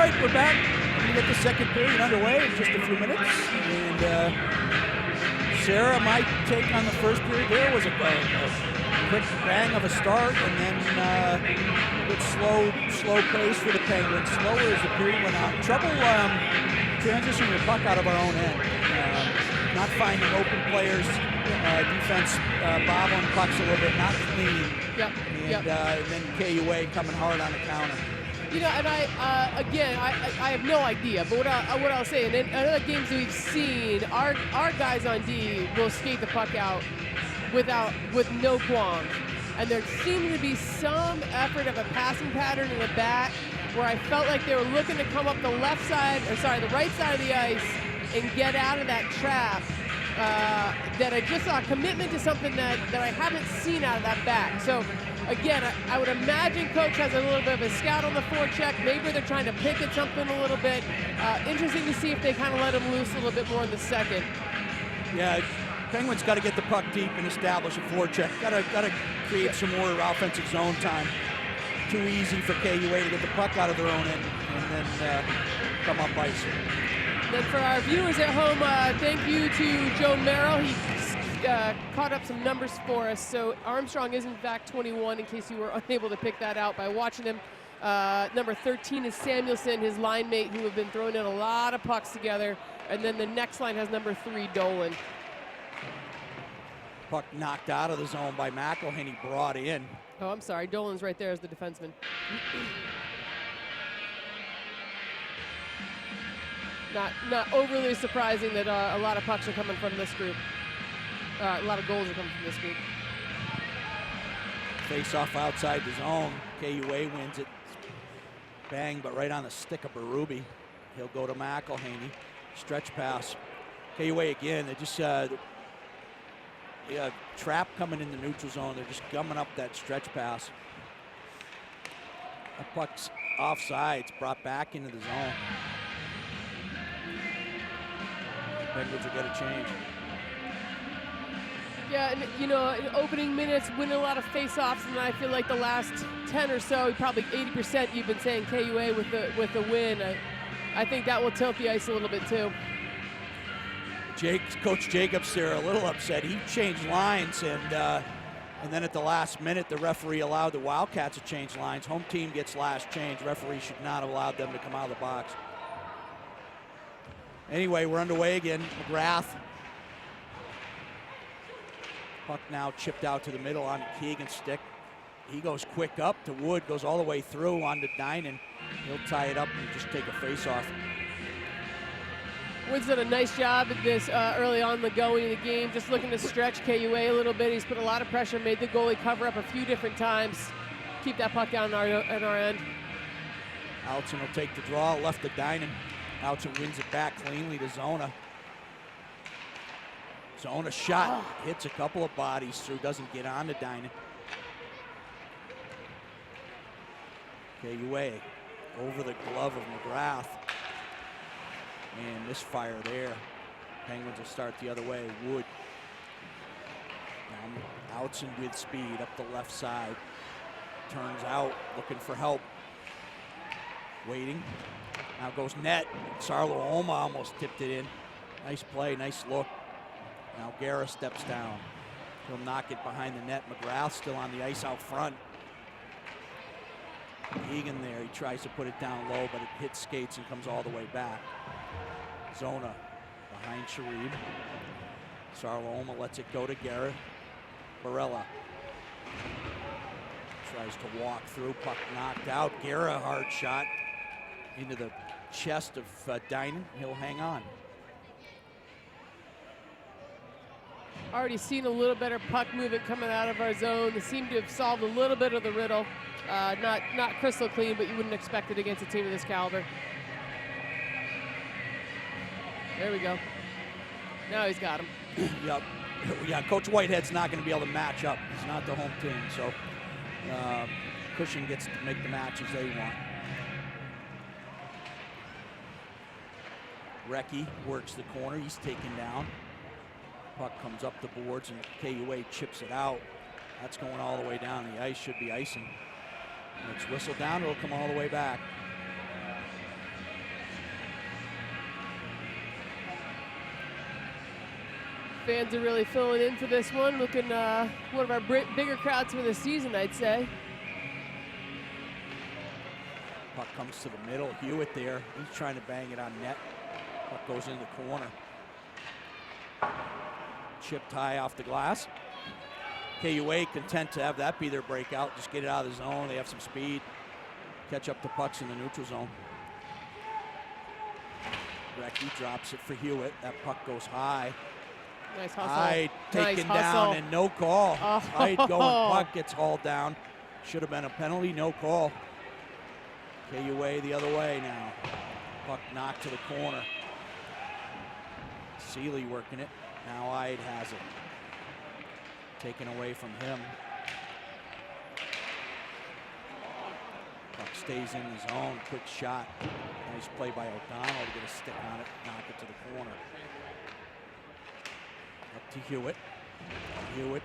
right, we're back. We're going to get the second period underway in just a few minutes. And Sarah, my take on the first period there was a quick bang of a start, and then a bit slow pace for the Penguins. Slower as the period went on. Trouble transitioning the puck out of our own end. Not finding open players. Defense bobbling pucks a little bit, not clean. Yep. And then KUA coming hard on the counter. You know, and I have no idea, but what I'll say, in other games that we've seen, our guys on D will skate the puck out with no qualms. And there seemed to be some effort of a passing pattern in the back where I felt like they were looking to come up the right side of the ice and get out of that trap. That I just saw a commitment to something that I haven't seen out of that back. So again, I would imagine coach has a little bit of a scout on the forecheck. Maybe they're trying to pick at something a little bit. Interesting to see if they kind of let him loose a little bit more in the second. Yeah, Penguins got to get the puck deep and establish a forecheck. Got to create some more offensive zone time. Too easy for KUA to get the puck out of their own end and then come up ice. Then for our viewers at home, thank you to Joe Merrill. He caught up some numbers for us. So Armstrong is in fact 21, in case you were unable to pick that out by watching him. Number 13 is Samuelson, his line mate, who have been throwing in a lot of pucks together. And then the next line has number 3, Dolan. Puck knocked out of the zone by McElhinney, brought in. Oh, I'm sorry. Dolan's right there as the defenseman. Not overly surprising that a lot of pucks are coming from this group. A lot of goals are coming from this group. Face off outside the zone. KUA wins it. Bang, but right on the stick of Berube. He'll go to McElhinney. Stretch pass. KUA again. They just trap coming in the neutral zone. They're just gumming up that stretch pass. That puck's offside. It's brought back into the zone. Penguins will get a change. Yeah, and you know, in opening minutes, winning a lot of face-offs, and I feel like the last 10 or so, probably 80% you've been saying KUA with the win. I think that will tilt the ice a little bit too. Coach Jacobs there a little upset. He changed lines, and then at the last minute, the referee allowed the Wildcats to change lines. Home team gets last change. Referee should not have allowed them to come out of the box. Anyway, we're underway again. McGrath. Puck now chipped out to the middle on Keegan's stick. He goes quick up to Wood, goes all the way through onto Dynan. He'll tie it up and just take a face-off. Wood's done a nice job at this early on the going of the game, just looking to stretch KUA a little bit. He's put a lot of pressure, made the goalie cover up a few different times. Keep that puck down at our end. Outson will take the draw, left to Dynan. Outson wins it back cleanly to Zona. Zona shot, hits a couple of bodies through, doesn't get on to Dynan. KUA over the glove of McGrath. And misfire there. Penguins will start the other way. Wood. Now Outson with speed up the left side. Turns out, looking for help. Waiting. Now goes net. Sarlo Oma almost tipped it in. Nice play, nice look. Now Guerra steps down. He'll knock it behind the net. McGrath still on the ice out front. Egan there, he tries to put it down low, but it hits skates and comes all the way back. Zona behind Sharib. Sarlo Oma lets it go to Guerra. Barella tries to walk through, puck knocked out. Guerra, hard shot into the chest of Dynan. He'll hang on. Already seen a little better puck movement coming out of our zone. They seem to have solved a little bit of the riddle. Not crystal clean, but you wouldn't expect it against a team of this caliber. There we go. Now he's got him. Yep. Yeah, Coach Whitehead's not going to be able to match up. He's not the home team, so Cushing gets to make the matches they want. Recchi works the corner. He's taken down. Puck comes up the boards, and KUA chips it out. That's going all the way down. The ice should be icing. When it's whistled down, it'll come all the way back. fans are really filling in for this one. Looking one of our bigger crowds for the season, I'd say. Puck comes to the middle. Hewitt there. He's trying to bang it on net. Puck goes in the corner. Chipped high off the glass. KUA content to have that be their breakout. Just get it out of the zone. They have some speed. Catch up the pucks in the neutral zone. Brecky drops it for Hewitt. That puck goes high. Nice hustle. Hyde taken nice down hustle. and no call. Oh. Hyde going, puck gets hauled down. Should have been a penalty, no call. KUA the other way now. Puck knocked to the corner. Seeley working it. Now Hyde has it. Taken away from him. Puck stays in his zone. Quick shot. Nice play by O'Donnell to get a stick on it. Knock it to the corner. Up to Hewitt. Hewitt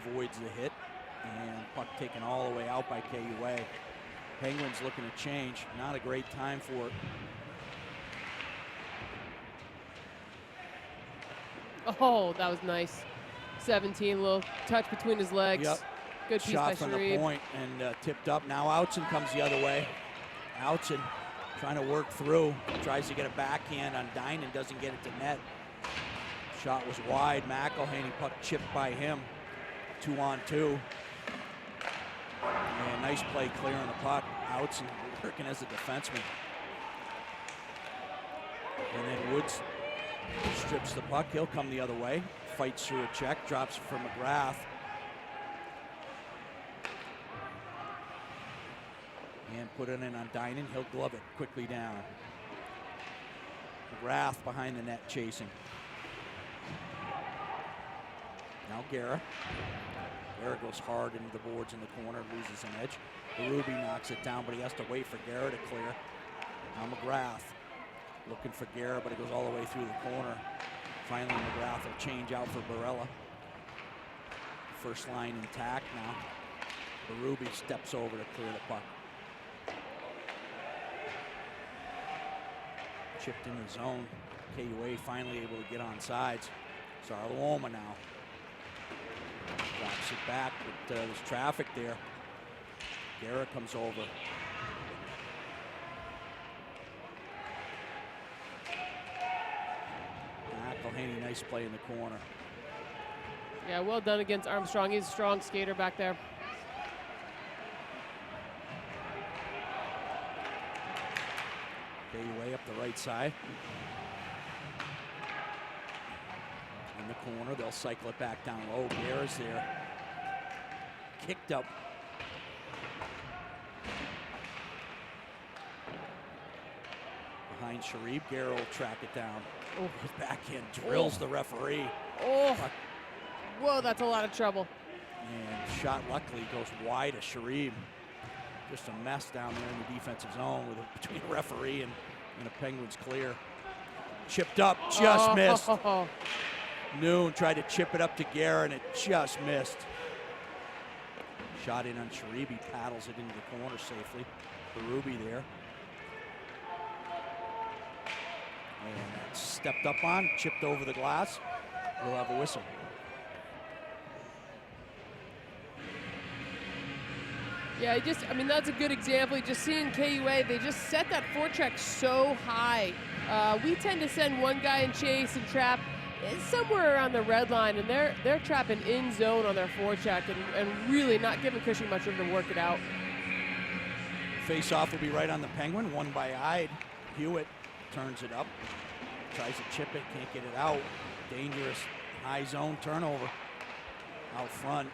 avoids the hit. And puck taken all the way out by KUA. Penguins looking to change. Not a great time for it. Oh, that was nice. 17, little touch between his legs. Yep. Good piece Shot by from the Sharif. point and tipped up. Now Outson comes the other way. Outson trying to work through. Tries to get a backhand on Dinan. Doesn't get it to net. Shot was wide. McElhaney puck chipped by him. 2-on-2. And nice play clearing the puck. Outson working as a defenseman. And then Woods strips the puck. He'll come the other way. Fights through a check. Drops it for McGrath. And put it in on Dinan. He'll glove it quickly down. McGrath behind the net chasing. Now Guerra. Guerra goes hard into the boards in the corner, loses an edge. Ruby knocks it down, but he has to wait for Guerra to clear. Now McGrath looking for Guerra, but it goes all the way through the corner. Finally, McGrath will change out for Barella. First line intact now. Ruby steps over to clear the puck. Chipped in the zone. KUA finally able to get on sides. Zarluoma now. Drops it back, but there's traffic there. Guerra comes over. McElhaney, nice play in the corner. Yeah, well done against Armstrong. He's a strong skater back there. KUA up the right side. In the corner, they'll cycle it back down low. Guerra's there. Kicked up. Behind Sharif, Guerra will track it down. Oh. His backhand drills the referee. Oh, whoa, that's a lot of trouble. And shot luckily goes wide of Sharif. Just a mess down there in the defensive zone between a referee and a Penguins clear. Chipped up, just missed. Noon tried to chip it up to Guerra and it just missed. Shot in on Sharif, he paddles it into the corner safely. Berube there. And that's stepped up on, chipped over the glass. We'll have a whistle. Yeah, I mean, that's a good example. Just seeing KUA, they just set that forecheck so high. We tend to send one guy and chase and trap somewhere around the red line, and they're trapping in zone on their forecheck and really not giving Cushing much room to work it out. Face-off will be right on the Penguin, won by Ide. Hewitt turns it up, tries to chip it, can't get it out. Dangerous high zone turnover. Out front,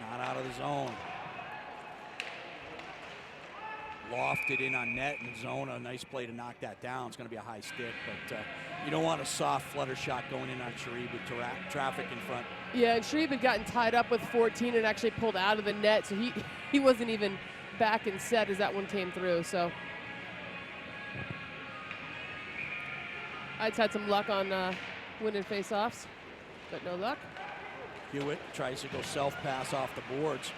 not out of the zone. Lofted in on net and Zona. Nice play to knock that down. It's going to be a high stick, but you don't want a soft flutter shot going in on Sharif with traffic in front. Yeah, and Sharif had gotten tied up with 14 and actually pulled out of the net, so he wasn't even back and set as that one came through. So I'd had some luck on winning face-offs, but no luck. Hewitt tries to go self-pass off the boards.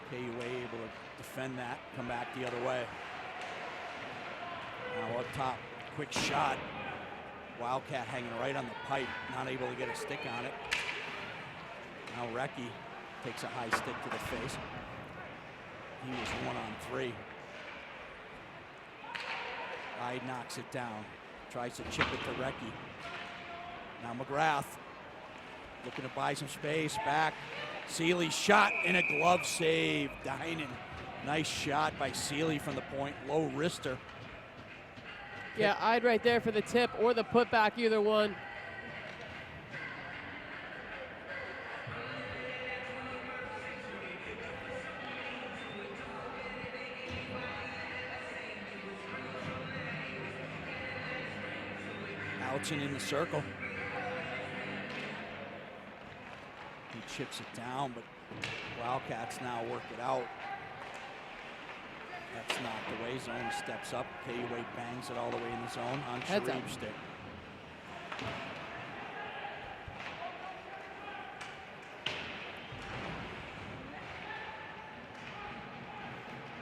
KUA able to defend that, come back the other way. Now up top, quick shot. Wildcat hanging right on the pipe, not able to get a stick on it. Now Recchi takes a high stick to the face. He was 1-on-3. Hyde knocks it down. Tries to chip it to Recchi. Now McGrath looking to buy some space. Back. Seeley shot and a glove save. Dinan. Nice shot by Seeley from the point. Low wrister. Yeah, I'd right there for the tip or the putback, either one. Outzen in the circle. He chips it down, but Wildcats now work it out. That's not the way. Zone steps up. KUA bangs it all the way in the zone on Sharif's stick.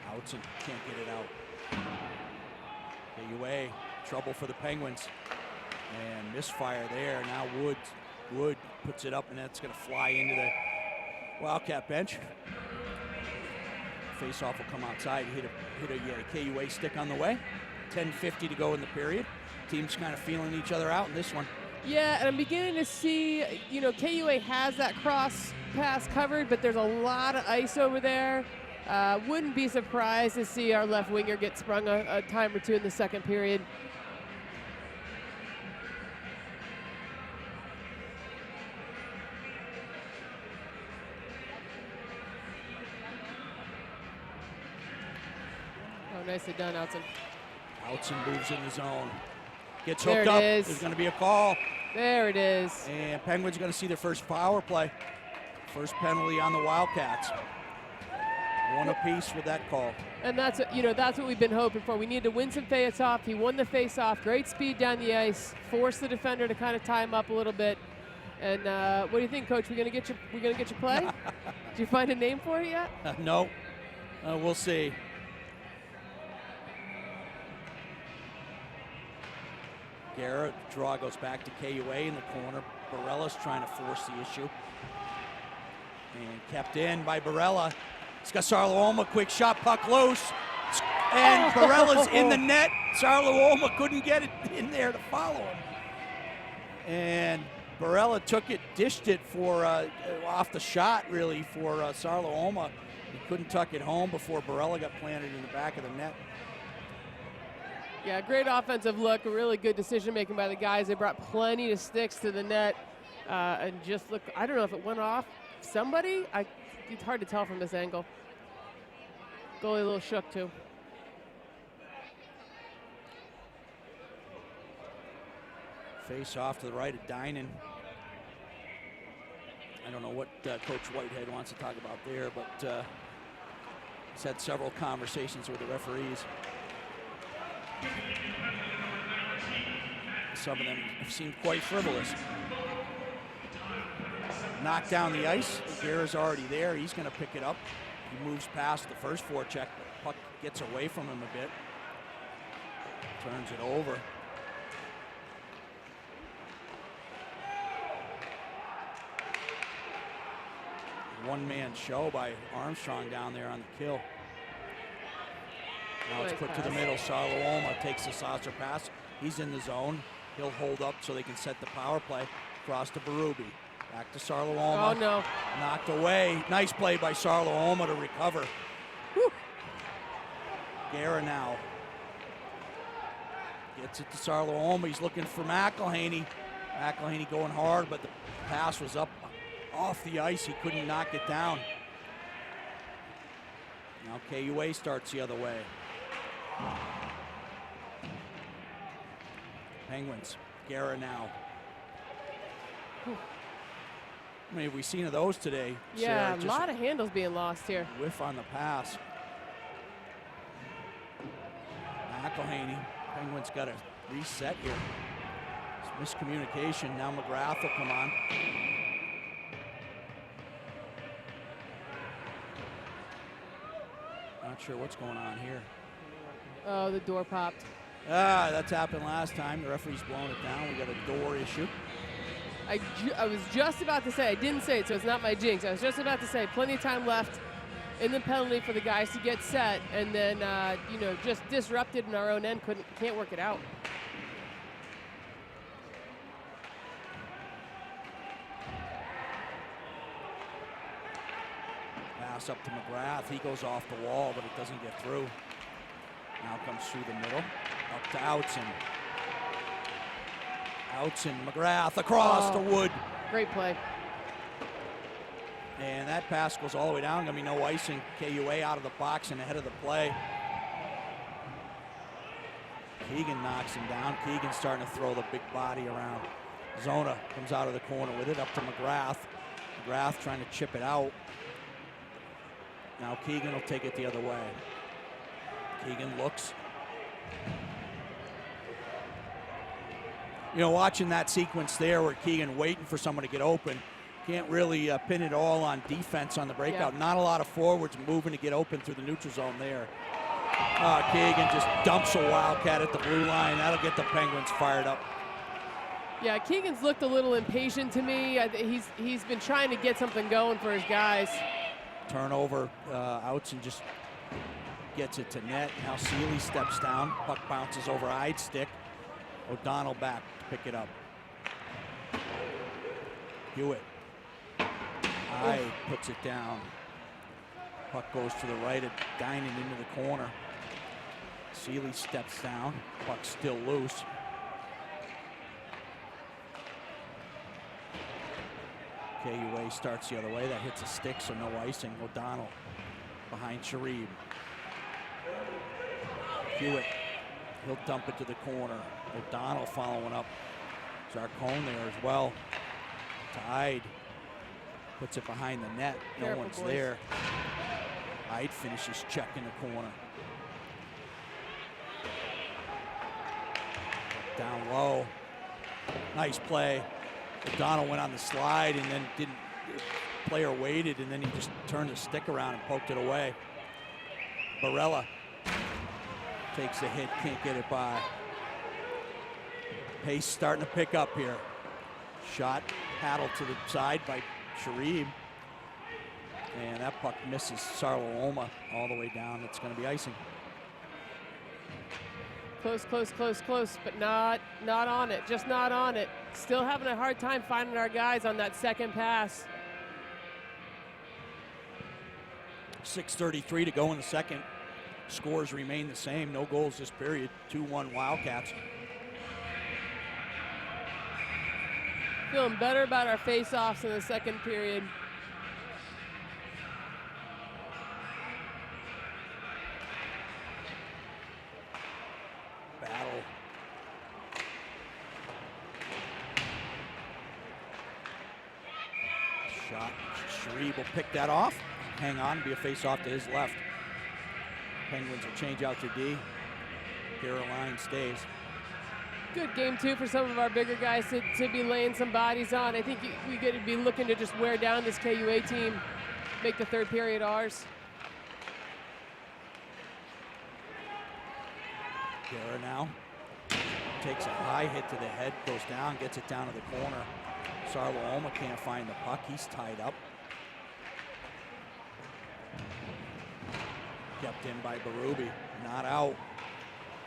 Outzen can't get it out. KUA, trouble for the Penguins. And misfire there. Now Wood puts it up, and that's going to fly into the Wildcat bench. Face-off will come outside, hit a KUA stick on the way. 10:50 to go in the period. Teams kind of feeling each other out in this one. Yeah, and I'm beginning to see, KUA has that cross pass covered, but there's a lot of ice over there. Wouldn't be surprised to see our left winger get sprung a time or two in the second period. Nicely done, Outzen. Outzen moves in the zone. Gets There hooked it up. is. There's going to be a call. There it is. And Penguins are going to see their first power play. First penalty on the Wildcats. One apiece with that call. And that's what we've been hoping for. We need to win some face-off. He won the face-off. Great speed down the ice. Forced the defender to kind of tie him up a little bit. And what do you think, Coach? We gonna get your play? Did you find a name for it yet? No. We'll see. Garrett, draw goes back to KUA in the corner. Barella's trying to force the issue. And kept in by Barella. Sarlo-Oma, quick shot, puck loose. And Barella's in the net. Sarlo-Oma couldn't get it in there to follow him. And Barella took it, dished it for off the shot, really, for Sarlo-Oma. He couldn't tuck it home before Barella got planted in the back of the net. Yeah, great offensive look, a really good decision making by the guys. They brought plenty of sticks to the net, and just look. I don't know if it went off somebody. It's hard to tell from this angle. Goalie a little shook too. Face off to the right of Dinan. I don't know what Coach Whitehead wants to talk about there, but he's had several conversations with the referees. Some of them have seemed quite frivolous. Knocked down the ice. Guerra's already there. He's going to pick it up. He moves past the first forecheck. Puck gets away from him a bit. Turns it over. One-man show by Armstrong down there on the kill. Now it's put to the middle. Sarlo-Oma takes the saucer pass. He's in the zone. He'll hold up so they can set the power play. Cross to Berube. Back to Sarlo-Oma. Oh, no. Knocked away. Nice play by Sarlo-Oma to recover. Whew. Guerra now. Gets it to Sarlo-Oma. He's looking for McElhaney. McElhaney going hard, but the pass was up off the ice. He couldn't knock it down. Now KUA starts the other way. Penguins. Guerra now. How many have we seen of those today? Yeah, Sarah? a lot of handles being lost here. Whiff on the pass. McElhaney. Penguins got to reset here. It's miscommunication. Now McGrath will come on. Not sure what's going on here. Oh, the door popped. That's happened last time. The referee's blown it down. We got a door issue. I was just about to say, I didn't say it, so it's not my jinx. I was just about to say, plenty of time left in the penalty for the guys to get set, and then, just disrupted in our own end, can't work it out. Pass up to McGrath. He goes off the wall, but it doesn't get through. Now comes through the middle. Up to Outson. Outson, McGrath across to Wood. Great play. And that pass goes all the way down. Gonna be no icing. KUA out of the box and ahead of the play. Keegan knocks him down. Keegan's starting to throw the big body around. Zona comes out of the corner with it up to McGrath. McGrath trying to chip it out. Now Keegan will take it the other way. Keegan looks. Watching that sequence there where Keegan waiting for someone to get open, can't really pin it all on defense on the breakout. Yeah. Not a lot of forwards moving to get open through the neutral zone there. Keegan just dumps a Wildcat at the blue line. That'll get the Penguins fired up. Yeah, Keegan's looked a little impatient to me. He's been trying to get something going for his guys. Turnover, Outson just gets it to net. Now Seeley steps down. Puck bounces over Ide's stick. O'Donnell back to pick it up. Hewitt. Ide puts it down. Puck goes to the right of Dinan into the corner. Seeley steps down. Puck still loose. KUA starts the other way. That hits a stick, so no icing. O'Donnell behind Sharib. Hewitt. He'll dump it to the corner. O'Donnell following up. Zarcone there as well. To Ide. Puts it behind the net. No one's there. Ide finishes check in the corner. Down low. Nice play. O'Donnell went on the slide and then player waited, and then he just turned the stick around and poked it away. Barella takes a hit, can't get it by. Pace starting to pick up here. Shot paddled to the side by Sharib. And that puck misses Sarlo-Oma all the way down. It's going to be icing. Close, close, close, close, but not on it. Just not on it. Still having a hard time finding our guys on that second pass. 6:33 to go in the second. Scores remain the same. No goals this period. 2-1 Wildcats. Feeling better about our face-offs in the second period. Battle. Shot. Sharib will pick that off. Hang on, be a face-off to his left. Penguins will change out to D. Caroline stays. Good game, too, for some of our bigger guys to be laying some bodies on. I think we got to be looking to just wear down this KUA team, make the third period ours. Guerra now takes a high hit to the head, goes down, gets it down to the corner. Sarlo-Oma can't find the puck. He's tied up. Kept in by Berube, not out.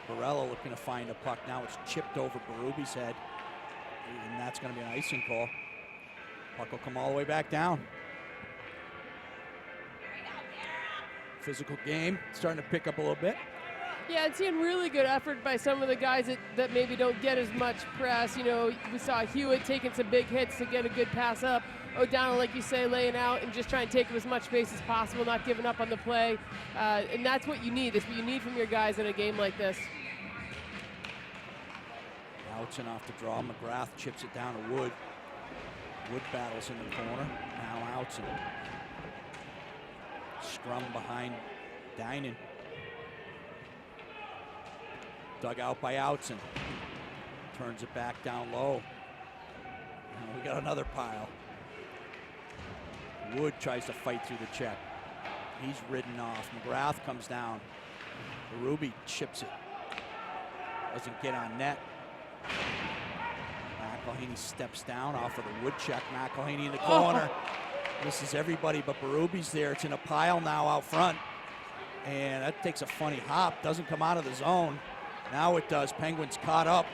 Barella looking to find a puck. Now it's chipped over Berube's head, and that's going to be an icing call. Puck will come all the way back down. Physical game, starting to pick up a little bit. Yeah, and seeing really good effort by some of the guys that maybe don't get as much press. You know, we saw Hewitt taking some big hits to get a good pass up. O'Donnell, like you say, laying out and just trying to take up as much space as possible, not giving up on the play. And that's what you need. That's what you need from your guys in a game like this. Outson off the draw. McGrath chips it down to Wood. Wood battles in the corner. Now Outson. Scrum behind Dinan. Dug out by Outson. Turns it back down low. And we got another pile. Wood tries to fight through the check. He's ridden off. McGrath comes down. Berube chips it. Doesn't get on net. McElhaney steps down off of the wood check. McElhaney in the corner. This is everybody but Berube's there. It's in a pile now out front. And that takes a funny hop. Doesn't come out of the zone. Now it does. Penguins caught up.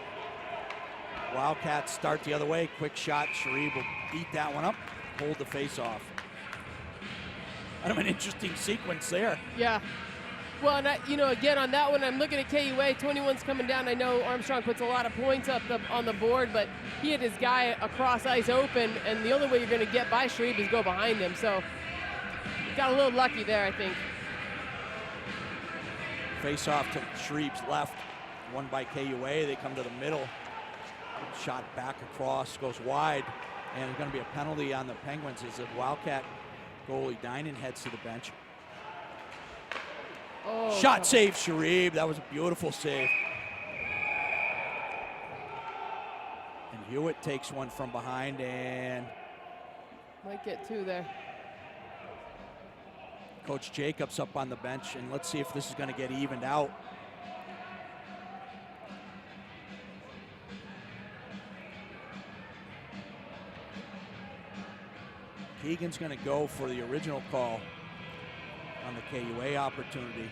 Wildcats start the other way. Quick shot. Sharib will eat that one up. Hold the face off. Kind of an interesting sequence there. Yeah. Well, and again, on that one, I'm looking at KUA. 21's coming down. I know Armstrong puts a lot of points up on the board, but he had his guy across ice open, and the only way you're going to get by Sharib is go behind him. So got a little lucky there, I think. Face off to Sharib's left. Won by KUA. They come to the middle. Shot back across, goes wide, and there's going to be a penalty on the Penguins as the Wildcat goalie Dinan heads to the bench. Oh, shot save, Sharib. That was a beautiful save. And Hewitt takes one from behind and might get two there. Coach Jacobs up on the bench, and let's see if this is going to get evened out. Keegan's going to go for the original call on the KUA opportunity.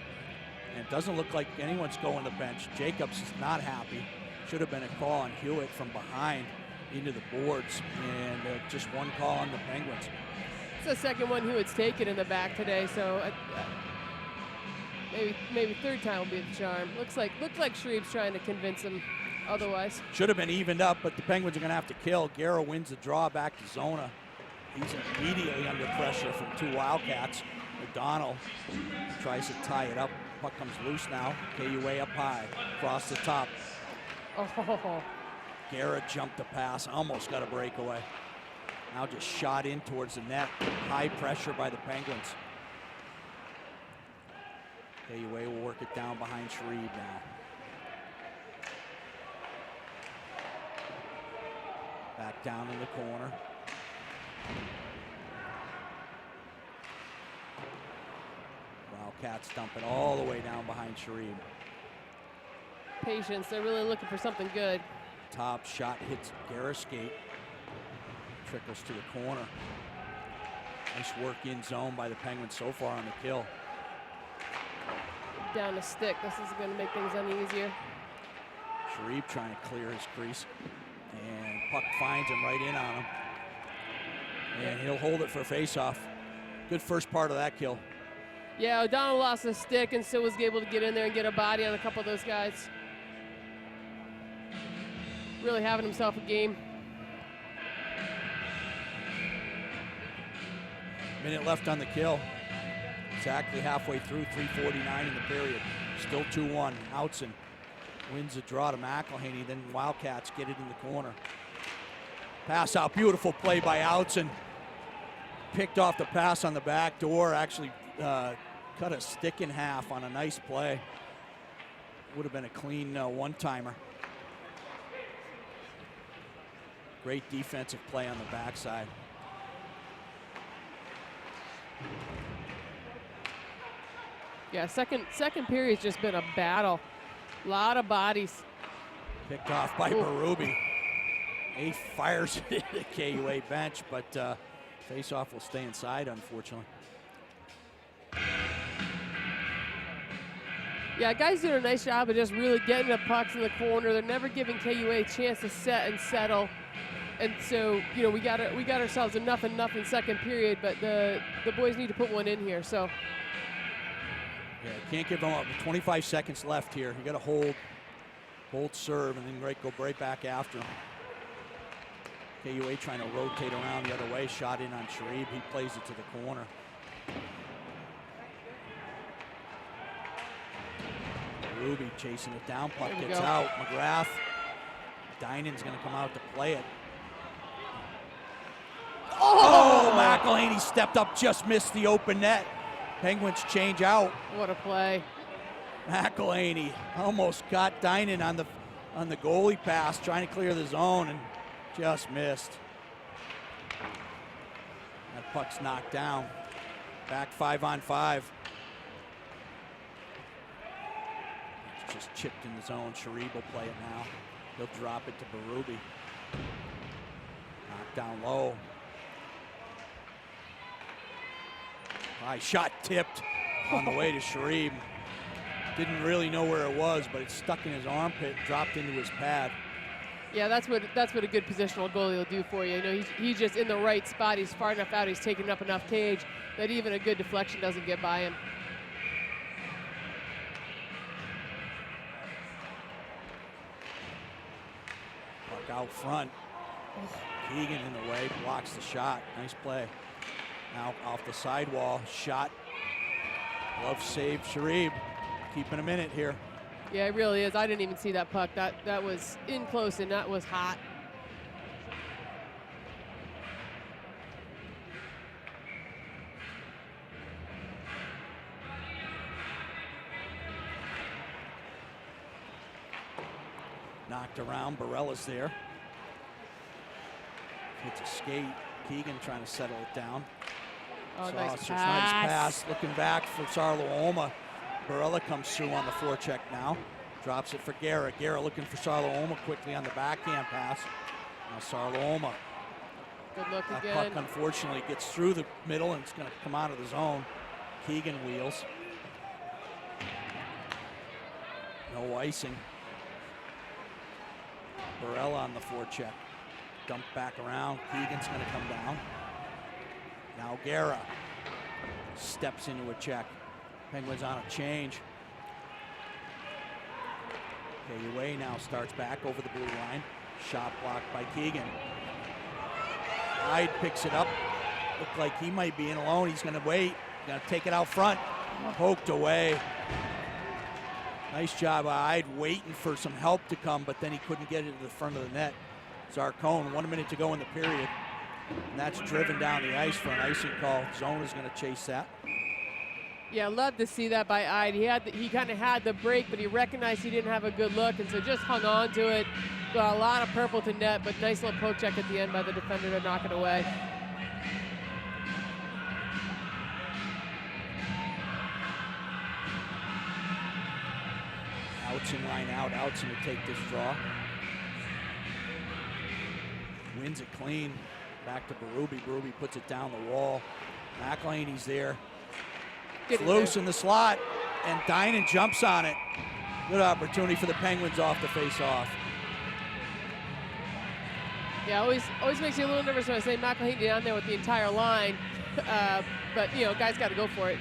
And it doesn't look like anyone's going to the bench. Jacobs is not happy. Should have been a call on Hewitt from behind into the boards. And just one call on the Penguins. It's the second one Hewitt's taken in the back today, so maybe third time will be the charm. Looks like Sharib's trying to convince him otherwise. Should have been evened up, but the Penguins are going to have to kill. Guerra wins the draw back to Zona. He's immediately under pressure from two Wildcats. O'Donnell tries to tie it up. Puck comes loose now. KUA up high, across the top. Oh. Guerra jumped the pass, almost got a breakaway. Now just shot in towards the net. High pressure by the Penguins. KUA will work it down behind Sharib now. Back down in the corner. Wildcats dump it all the way down behind Sharib. Patience, they're really looking for something good. Top shot hits Guerra's skate. Trickles to the corner. Nice work in zone by the Penguins so far on the kill. Down the stick, this is going to make things any easier. Sharib trying to clear his crease. And puck finds him right in on him. And he'll hold it for face-off. Good first part of that kill. Yeah, O'Donnell lost the stick and still was able to get in there and get a body on a couple of those guys. Really having himself a game. Minute left on the kill. Exactly halfway through, 3:49 in the period. Still 2-1. Outson wins the draw to McElhaney, then Wildcats get it in the corner. Pass out, beautiful play by Outson. Picked off the pass on the back door, actually cut a stick in half on a nice play. Would have been a clean one-timer. Great defensive play on the backside. Yeah, second period's just been a battle. A lot of bodies. Picked off by Berube. He fires it at the KUA bench, but face-off will stay inside, unfortunately. Yeah, guys doing a nice job of just really getting the pucks in the corner. They're never giving KUA a chance to set and settle. And so, you know, we got ourselves enough in second period, but the boys need to put one in here. So. Yeah, can't give them up. 25 seconds left here. You got to hold serve, and then go right back after him. KUA trying to rotate around the other way. Shot in on Sharib. He plays it to the corner. Ruby chasing it down. Puck gets out. McGrath. Dinan's going to come out to play it. Oh, McElhaney stepped up, just missed the open net. Penguins change out. What a play. McElhaney almost got Dinan on the goalie pass, trying to clear the zone, and just missed. That puck's knocked down. Back 5-on-5. just chipped in the zone. Sharib will play it now. He'll drop it to Berube. Knocked down low. High shot tipped on the way to Sharib. Didn't really know where it was, but it stuck in his armpit, dropped into his pad. Yeah, that's what a good positional goalie will do for you. You know, he's just in the right spot. He's far enough out. He's taking up enough cage that even a good deflection doesn't get by him. Puck out front. Keegan in the way, blocks the shot. Nice play. Now off the sidewall, shot. Glove save, Sharib. Keeping him in it here. Yeah, it really is. I didn't even see that puck. That was in close, and that was hot. Knocked around, Barella's there. Hits a skate. Keegan trying to settle it down. Oh, nice pass. Nice pass. Looking back for Sarlo-Oma. Barella comes through on the forecheck now. Drops it for Guerra. Guerra looking for Sarlo-Oma quickly on the backhand pass. Now Sarlo-Oma. Good look that again. Puck unfortunately gets through the middle and it's going to come out of the zone. Keegan wheels. No icing. Barella on the forecheck. Dump back around. Keegan's going to come down. Now Guerra steps into a check. Penguins on a change. KUA now starts back over the blue line. Shot blocked by Keegan. Hyde picks it up. Looked like he might be in alone. He's going to wait. Going to take it out front. Poked away. Nice job by Hyde waiting for some help to come, but then he couldn't get it to the front of the net. Zarcone, 1 minute to go in the period. And that's driven down the ice for an icing call. Zone is going to chase that. Yeah, love to see that by Ide. He kind of had the break, but he recognized he didn't have a good look, and so just hung on to it. Got a lot of purple to net, but nice little poke check at the end by the defender to knock it away. Outson line out. Outson to take this draw. Wins it clean. Back to Berube. Berube puts it down the wall. McElhaney's there. It's loose in the slot, and Dynan jumps on it. Good opportunity for the Penguins off the face-off. Yeah, always makes you a little nervous when I say McElhaney down there with the entire line, but you know, guys got to go for it.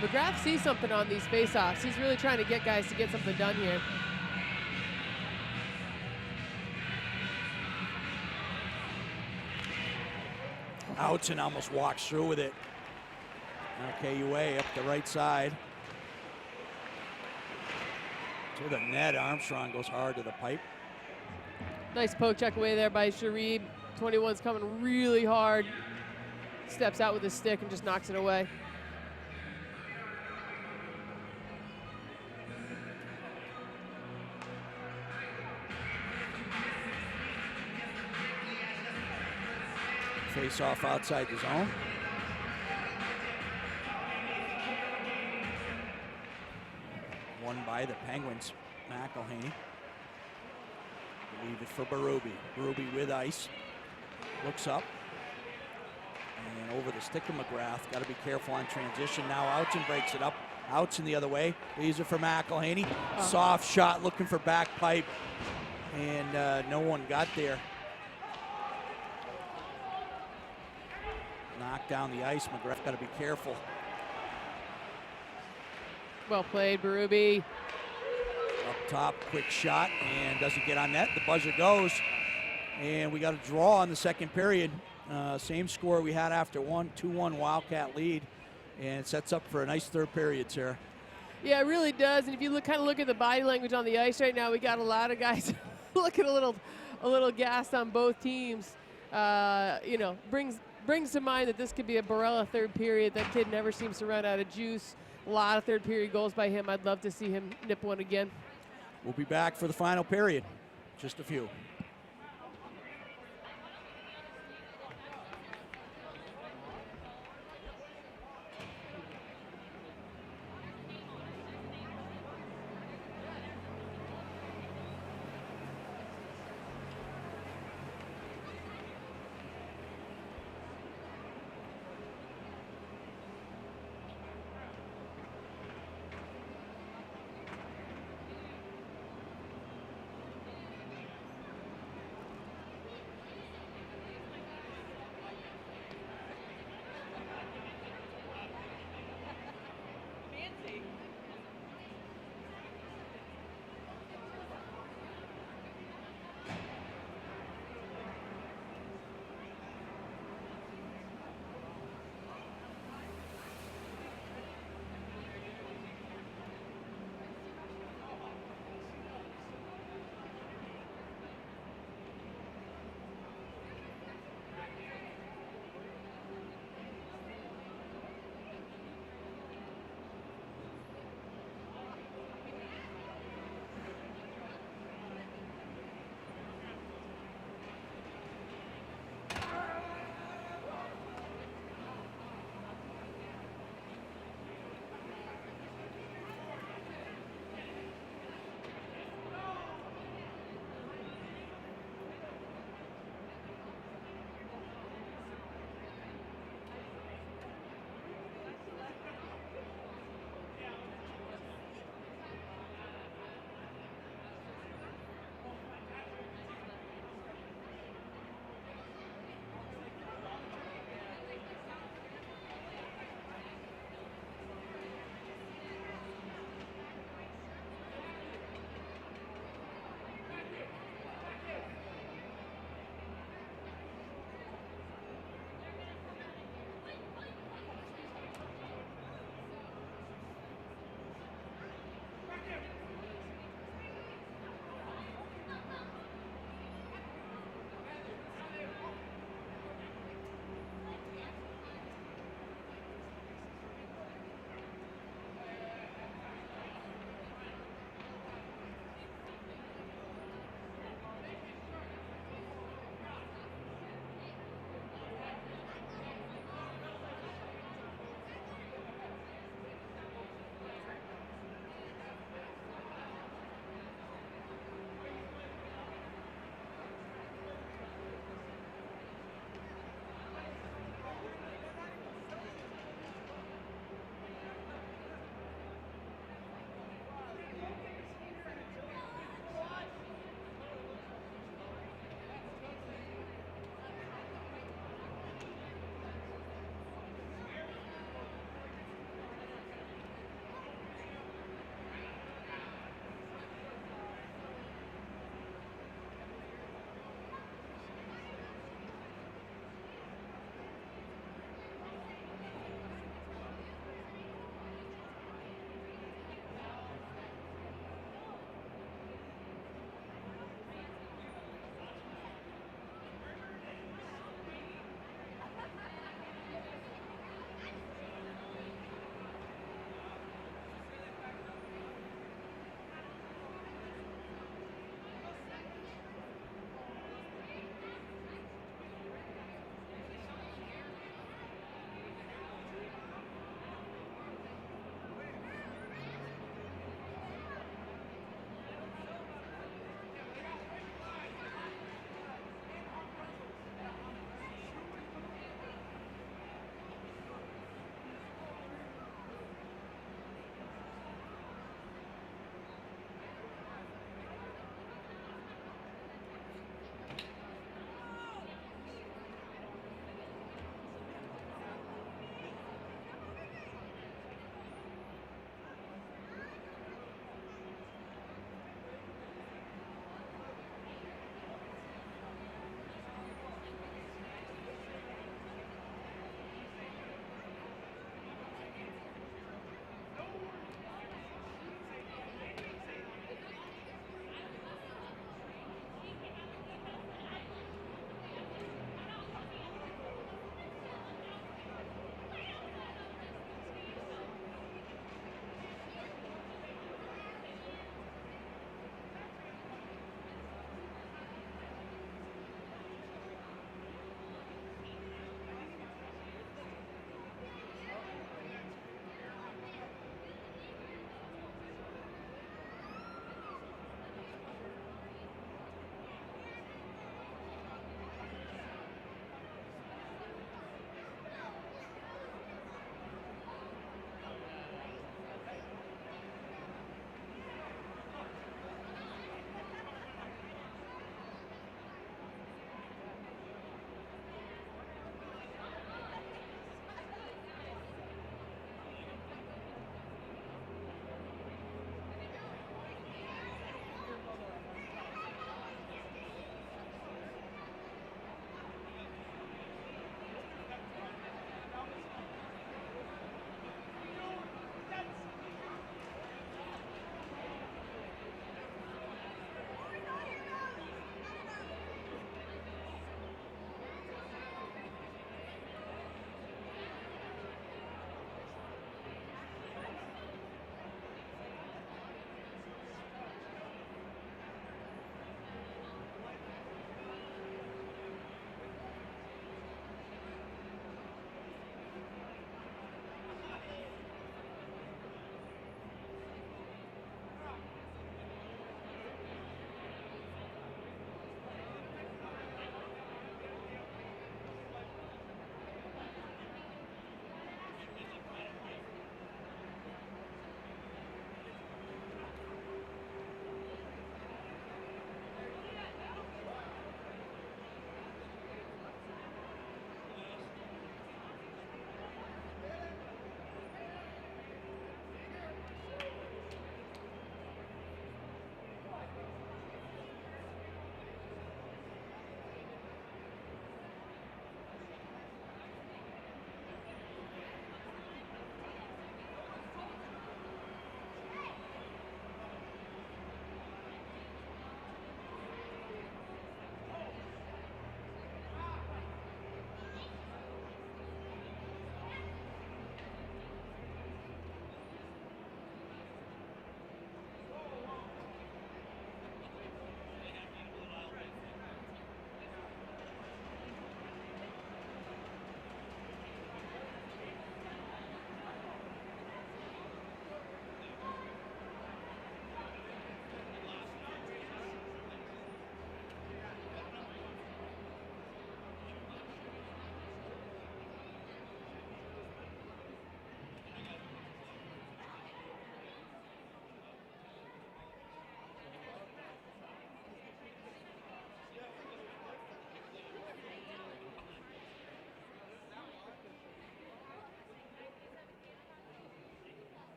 McGrath sees something on these face-offs. He's really trying to get guys to get something done here. Outson almost walks through with it. Now KUA up the right side. To the net, Armstrong goes hard to the pipe. Nice poke check away there by Sharib. 21's coming really hard. Steps out with his stick and just knocks it away. Face off outside the zone. Won by the Penguins. McElhaney. Leave it for Berube. Berube with ice. Looks up. And over the stick of McGrath. Got to be careful on transition. Now Outson breaks it up. Outson the other way. Leaves it for McElhaney. Soft shot looking for back pipe. And no one got there. Knocked down the ice. McGrath got to be careful. Well played, Berube. Up top, quick shot, and doesn't get on net. The buzzer goes, and we got a draw in the second period. Same score we had after 2-1 Wildcat lead, and it sets up for a nice third period, Sarah. Yeah, it really does. And if you look at the body language on the ice right now, we got a lot of guys looking a little gassed on both teams. You know, brings to mind that this could be a Barella third period. That kid never seems to run out of juice. A lot of third period goals by him. I'd love to see him nip one again. We'll be back for the final period. Just a few.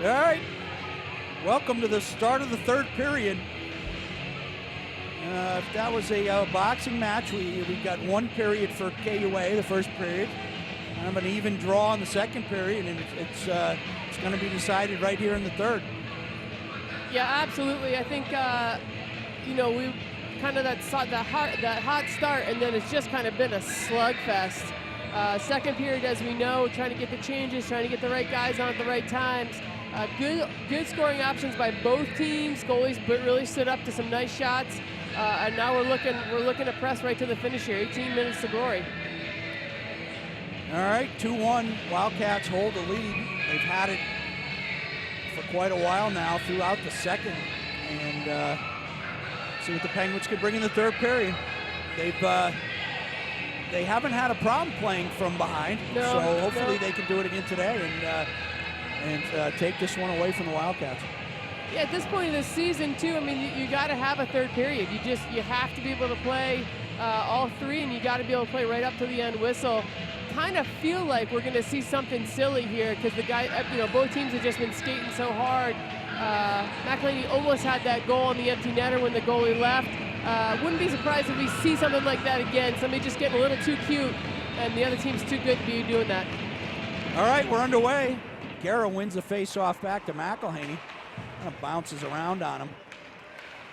All right. Welcome to the start of the third period. If that was a boxing match, we got one period for KUA, the first period. Kind of an even draw in the second period, and it's going to be decided right here in the third. Yeah, absolutely. I think we kind of that hot start, and then it's just kind of been a slugfest. Second period, as we know, trying to get the changes, trying to get the right guys on at the right times. Good scoring options by both teams. Goalies really stood up to some nice shots, and now we're looking to press right to the finish here. 18 minutes to glory. All right, 2-1. Wildcats hold the lead. They've had it for quite a while now throughout the second, and see what the Penguins could bring in the third period. They haven't had a problem playing from behind, so hopefully they can do it again today and take this one away from the Wildcats. Yeah, at this point in the season, too, I mean, you got to have a third period. You have to be able to play all three, and you got to be able to play right up to the end whistle. Kind of feel like we're going to see something silly here because both teams have just been skating so hard. McElhaney almost had that goal on the empty netter when the goalie left. Wouldn't be surprised if we see something like that again. Somebody just getting a little too cute, and the other team's too good to be doing that. All right, we're underway. Guerra wins the face-off back to McElhaney. Kind of bounces around on him.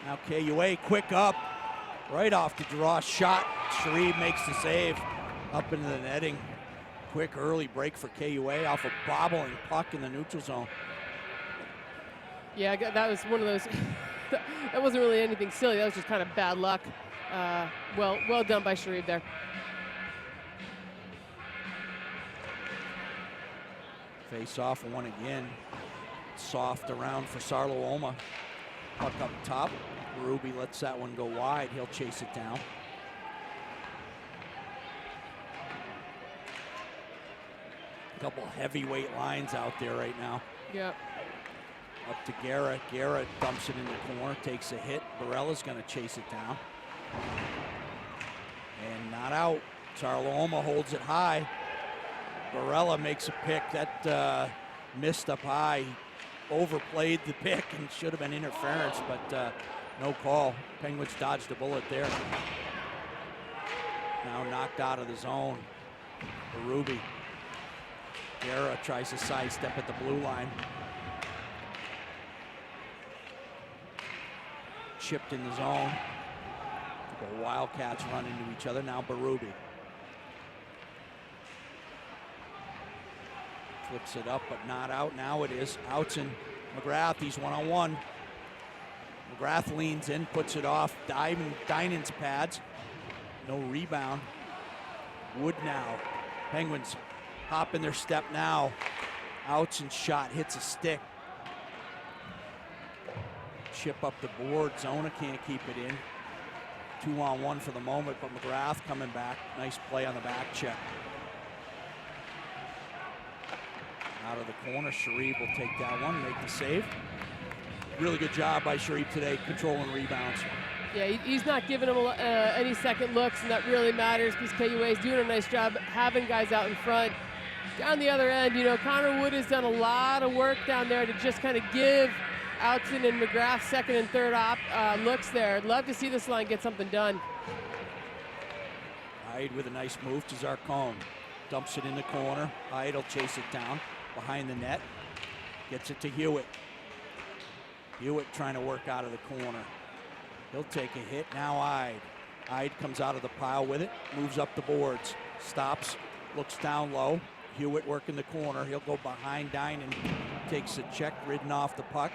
Now KUA quick up, right off the draw, shot. Sharif makes the save up into the netting. Quick early break for KUA off a bobbling puck in the neutral zone. Yeah, that was one of those. That wasn't really anything silly. That was just kind of bad luck. Well done by Sharif there. Face off one again. Soft around for Sarlo-Oma. Puck up top. Ruby lets that one go wide. He'll chase it down. A couple heavyweight lines out there right now. Yep. Up to Guerra. Guerra dumps it in the corner, takes a hit. Barella's going to chase it down. And not out. Sarlo-Oma holds it high. Barella makes a pick. That missed up high. Overplayed the pick and should have been interference, but no call. Penguins dodged a bullet there. Now knocked out of the zone. Ruby. Guerra tries to sidestep at the blue line. Chipped in the zone. The Wildcats run into each other. Now Berube. Flips it up, but not out. Now it is. Outzen McGrath. He's one-on-one. McGrath leans in, puts it off. Dinan's pads. No rebound. Wood now. Penguins hop in their step now. Outzen's shot hits a stick. Chip up the board. Zona can't keep it in. 2-on-1 for the moment, but McGrath coming back. Nice play on the back check. Out of the corner, Sharif will take that one, make the save. Really good job by Sharif today, controlling rebounds. Yeah, he's not giving them any second looks, and that really matters because KUA is doing a nice job having guys out in front. Down the other end, Connor Wood has done a lot of work down there to just kind of give Outzen and McGrath second and third looks there. I'd love to see this line get something done. Hyde with a nice move to Zarcone. Dumps it in the corner. Hyde will chase it down behind the net. Gets it to Hewitt. Hewitt trying to work out of the corner. He'll take a hit. Now Hyde. Hyde comes out of the pile with it. Moves up the boards. Stops. Looks down low. Hewitt working the corner. He'll go behind Dinan. Takes a check, ridden off the puck.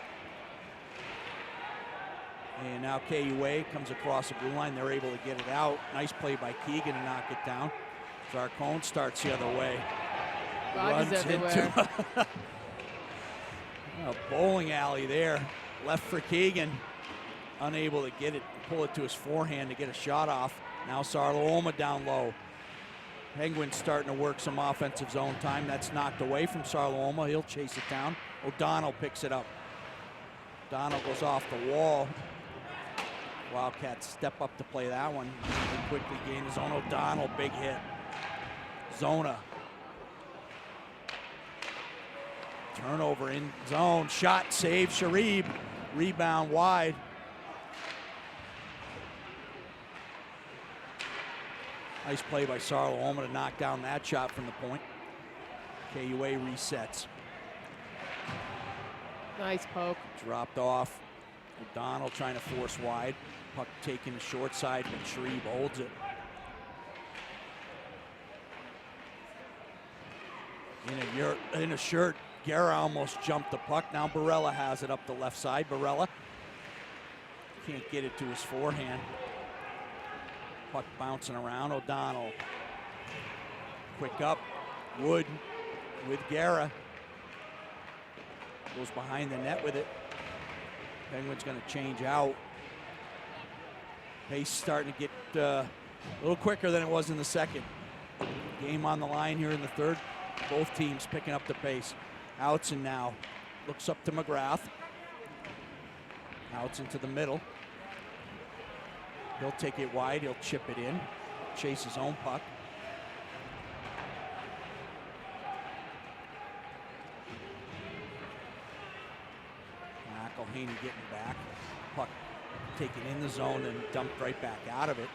And now KUA comes across the blue line. They're able to get it out. Nice play by Keegan to knock it down. Zarcone starts the other way. Runs into a bowling alley there. Left for Keegan. Unable to get it, pull it to his forehand to get a shot off. Now Sarlo-Oma down low. Penguins starting to work some offensive zone time. That's knocked away from Sarlo-Oma. He'll chase it down. O'Donnell picks it up. O'Donnell goes off the wall. Wildcats step up to play that one. They quickly gain the zone. O'Donnell, big hit. Zona. Turnover in zone, shot, save, Sharib, rebound wide. Nice play by Sarlo-Oma to knock down that shot from the point. KUA resets. Nice poke. Dropped off. O'Donnell trying to force wide. Puck taking the short side, but Sharib holds it. In a shirt, Guerra almost jumped the puck. Now Barella has it up the left side. Barella can't get it to his forehand. Puck bouncing around. O'Donnell. Quick up. Wood with Guerra. Goes behind the net with it. Penguins going to change out. Pace starting to get a little quicker than it was in the second. Game on the line here in the third. Both teams picking up the pace. Outson now looks up to McGrath. Outson to the middle. He'll take it wide. He'll chip it in. Chase his own puck. McElhaney getting back. Puck taken in the zone and dumped right back out of it.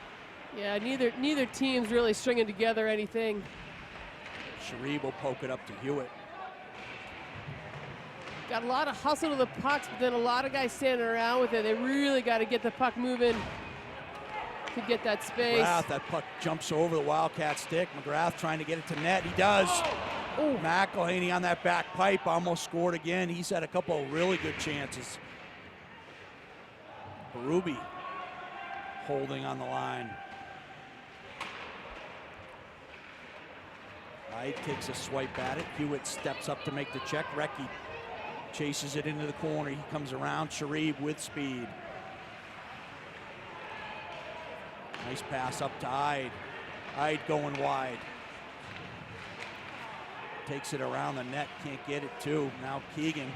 Yeah, neither team's really stringing together anything. Sharib will poke it up to Hewitt. Got a lot of hustle to the pucks, but then a lot of guys standing around with it. They really got to get the puck moving to get that space. McGrath, that puck jumps over the Wildcat stick. McGrath trying to get it to net. He does. Oh. McElhaney on that back pipe almost scored again. He's had a couple of really good chances. Berube holding on the line. Hyde takes a swipe at it. Hewitt steps up to make the check. Recchi chases it into the corner. He comes around. Sharib with speed. Nice pass up to Hyde. Hyde going wide. Takes it around the net. Can't get it too. Now Keegan.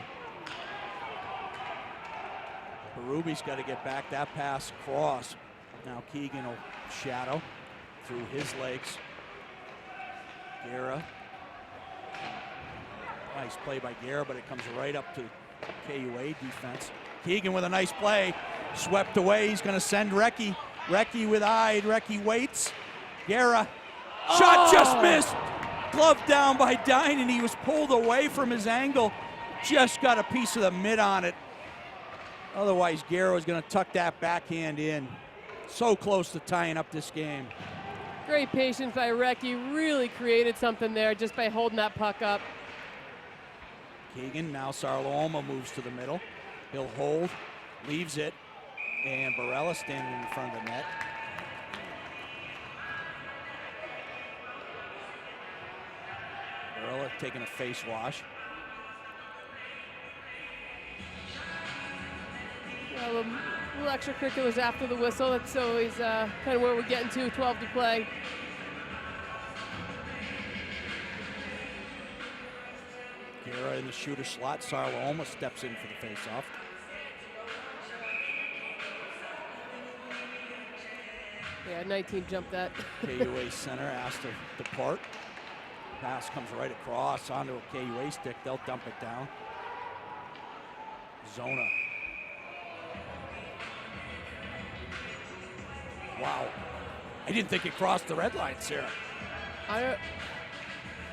Berube's got to get back that pass across. Now Keegan will shadow through his legs. Guerra. Nice play by Guerra, but it comes right up to KUA defense. Keegan with a nice play. Swept away. He's going to send Recchi. Recchi with Hyde. Recchi waits. Guerra. Shot just missed. Glove down by Dine, and he was pulled away from his angle. Just got a piece of the mid on it. Otherwise, Guerra was going to tuck that backhand in. So close to tying up this game. Great patience by Recchi. Really created something there just by holding that puck up. Keegan, now Sarlo-Oma moves to the middle. He'll hold, leaves it, and Barella standing in front of the net. Barella taking a face wash. Well, a little extracurriculars after the whistle. That's always kind of where we're getting to, 12 to play. Guerra in the shooter slot. Sarlo-Oma steps in for the face-off. Yeah, 19 jumped that. KUA center asked to depart. Pass comes right across onto a KUA stick. They'll dump it down. Zona. Wow. I didn't think it crossed the red line, Sarah.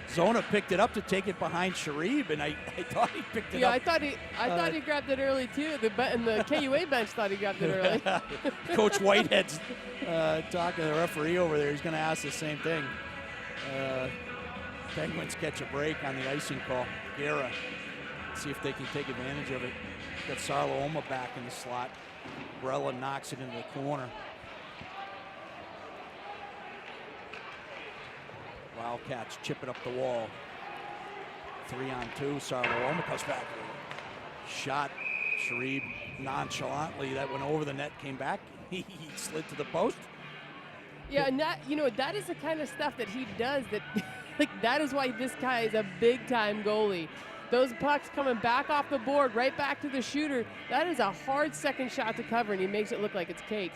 Zona picked it up to take it behind Sharib, and I thought he picked it up. Yeah, I thought he grabbed it early too. And the KUA bench thought he grabbed it early. Coach Whitehead's talking to the referee over there. He's going to ask the same thing. Penguins catch a break on the icing call. Guerra, see if they can take advantage of it. Got Sarlo-Oma back in the slot. Barella knocks it into the corner. Wildcats chip it up the wall. 3-on-2. Sarlo-Oma comes back. Shot. Sharib nonchalantly. That went over the net, came back. He slid to the post. Yeah, and that is the kind of stuff that he does. That is why this guy is a big-time goalie. Those pucks coming back off the board, right back to the shooter. That is a hard second shot to cover, and he makes it look like it's cake.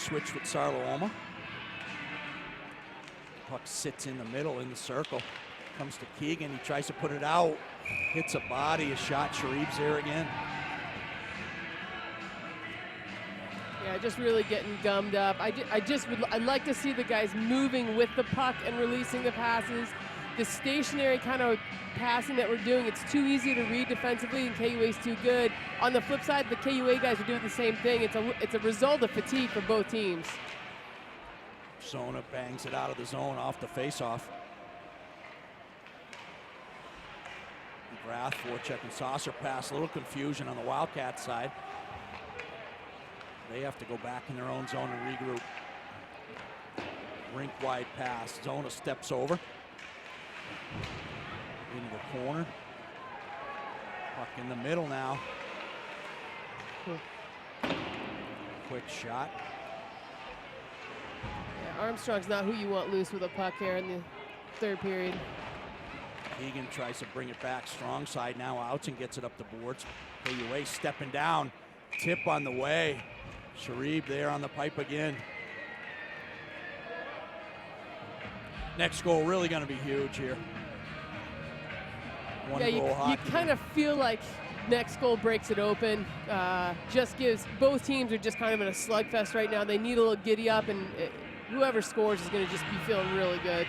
switch with Sarloma. Puck sits in the middle in the circle. Comes to Keegan. He tries to put it out. Hits a body. A shot. Sharib's there again. Yeah, just really getting gummed up. I'd like to see the guys moving with the puck and releasing the passes. The stationary kind of passing that we're doing, it's too easy to read defensively, and KUA's too good. On the flip side, the KUA guys are doing the same thing. It's a result of fatigue for both teams. Zona bangs it out of the zone off the faceoff. McGrath, forecheck and saucer pass. A little confusion on the Wildcat side. They have to go back in their own zone and regroup. Rink wide pass. Zona steps over. Into the corner. Puck in the middle now. Quick shot. Yeah, Armstrong's not who you want loose with a puck here in the third period. Keegan tries to bring it back. Strong side now. Outs and gets it up the boards. KUA stepping down. Tip on the way. Sharib there on the pipe again. Next goal really going to be huge here. You kind of feel like next goal breaks it open. Just gives, both teams are just kind of in a slugfest right now. They need a little giddy up, and whoever scores is going to just be feeling really good.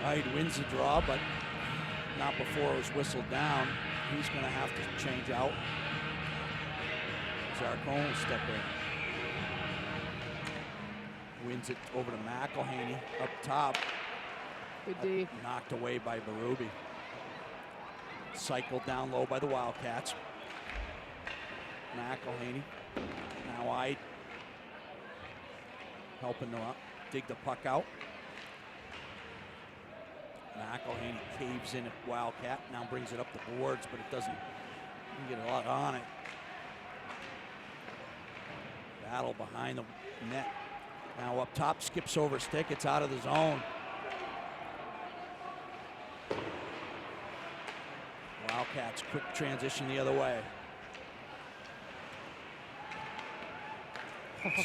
Hyde wins the draw, but not before it was whistled down. He's going to have to change out. Zarcone will step in. Wins it over to McElhaney up top. Good D. Knocked away by Berube. Cycled down low by the Wildcats. McElhaney. Now Hyde helping them up. Dig the puck out. McElhaney caves in at Wildcat. Now brings it up the boards, but it doesn't get a lot on it. Battle behind the net. Now up top, skips over stick. It's out of the zone. Wildcats quick transition the other way.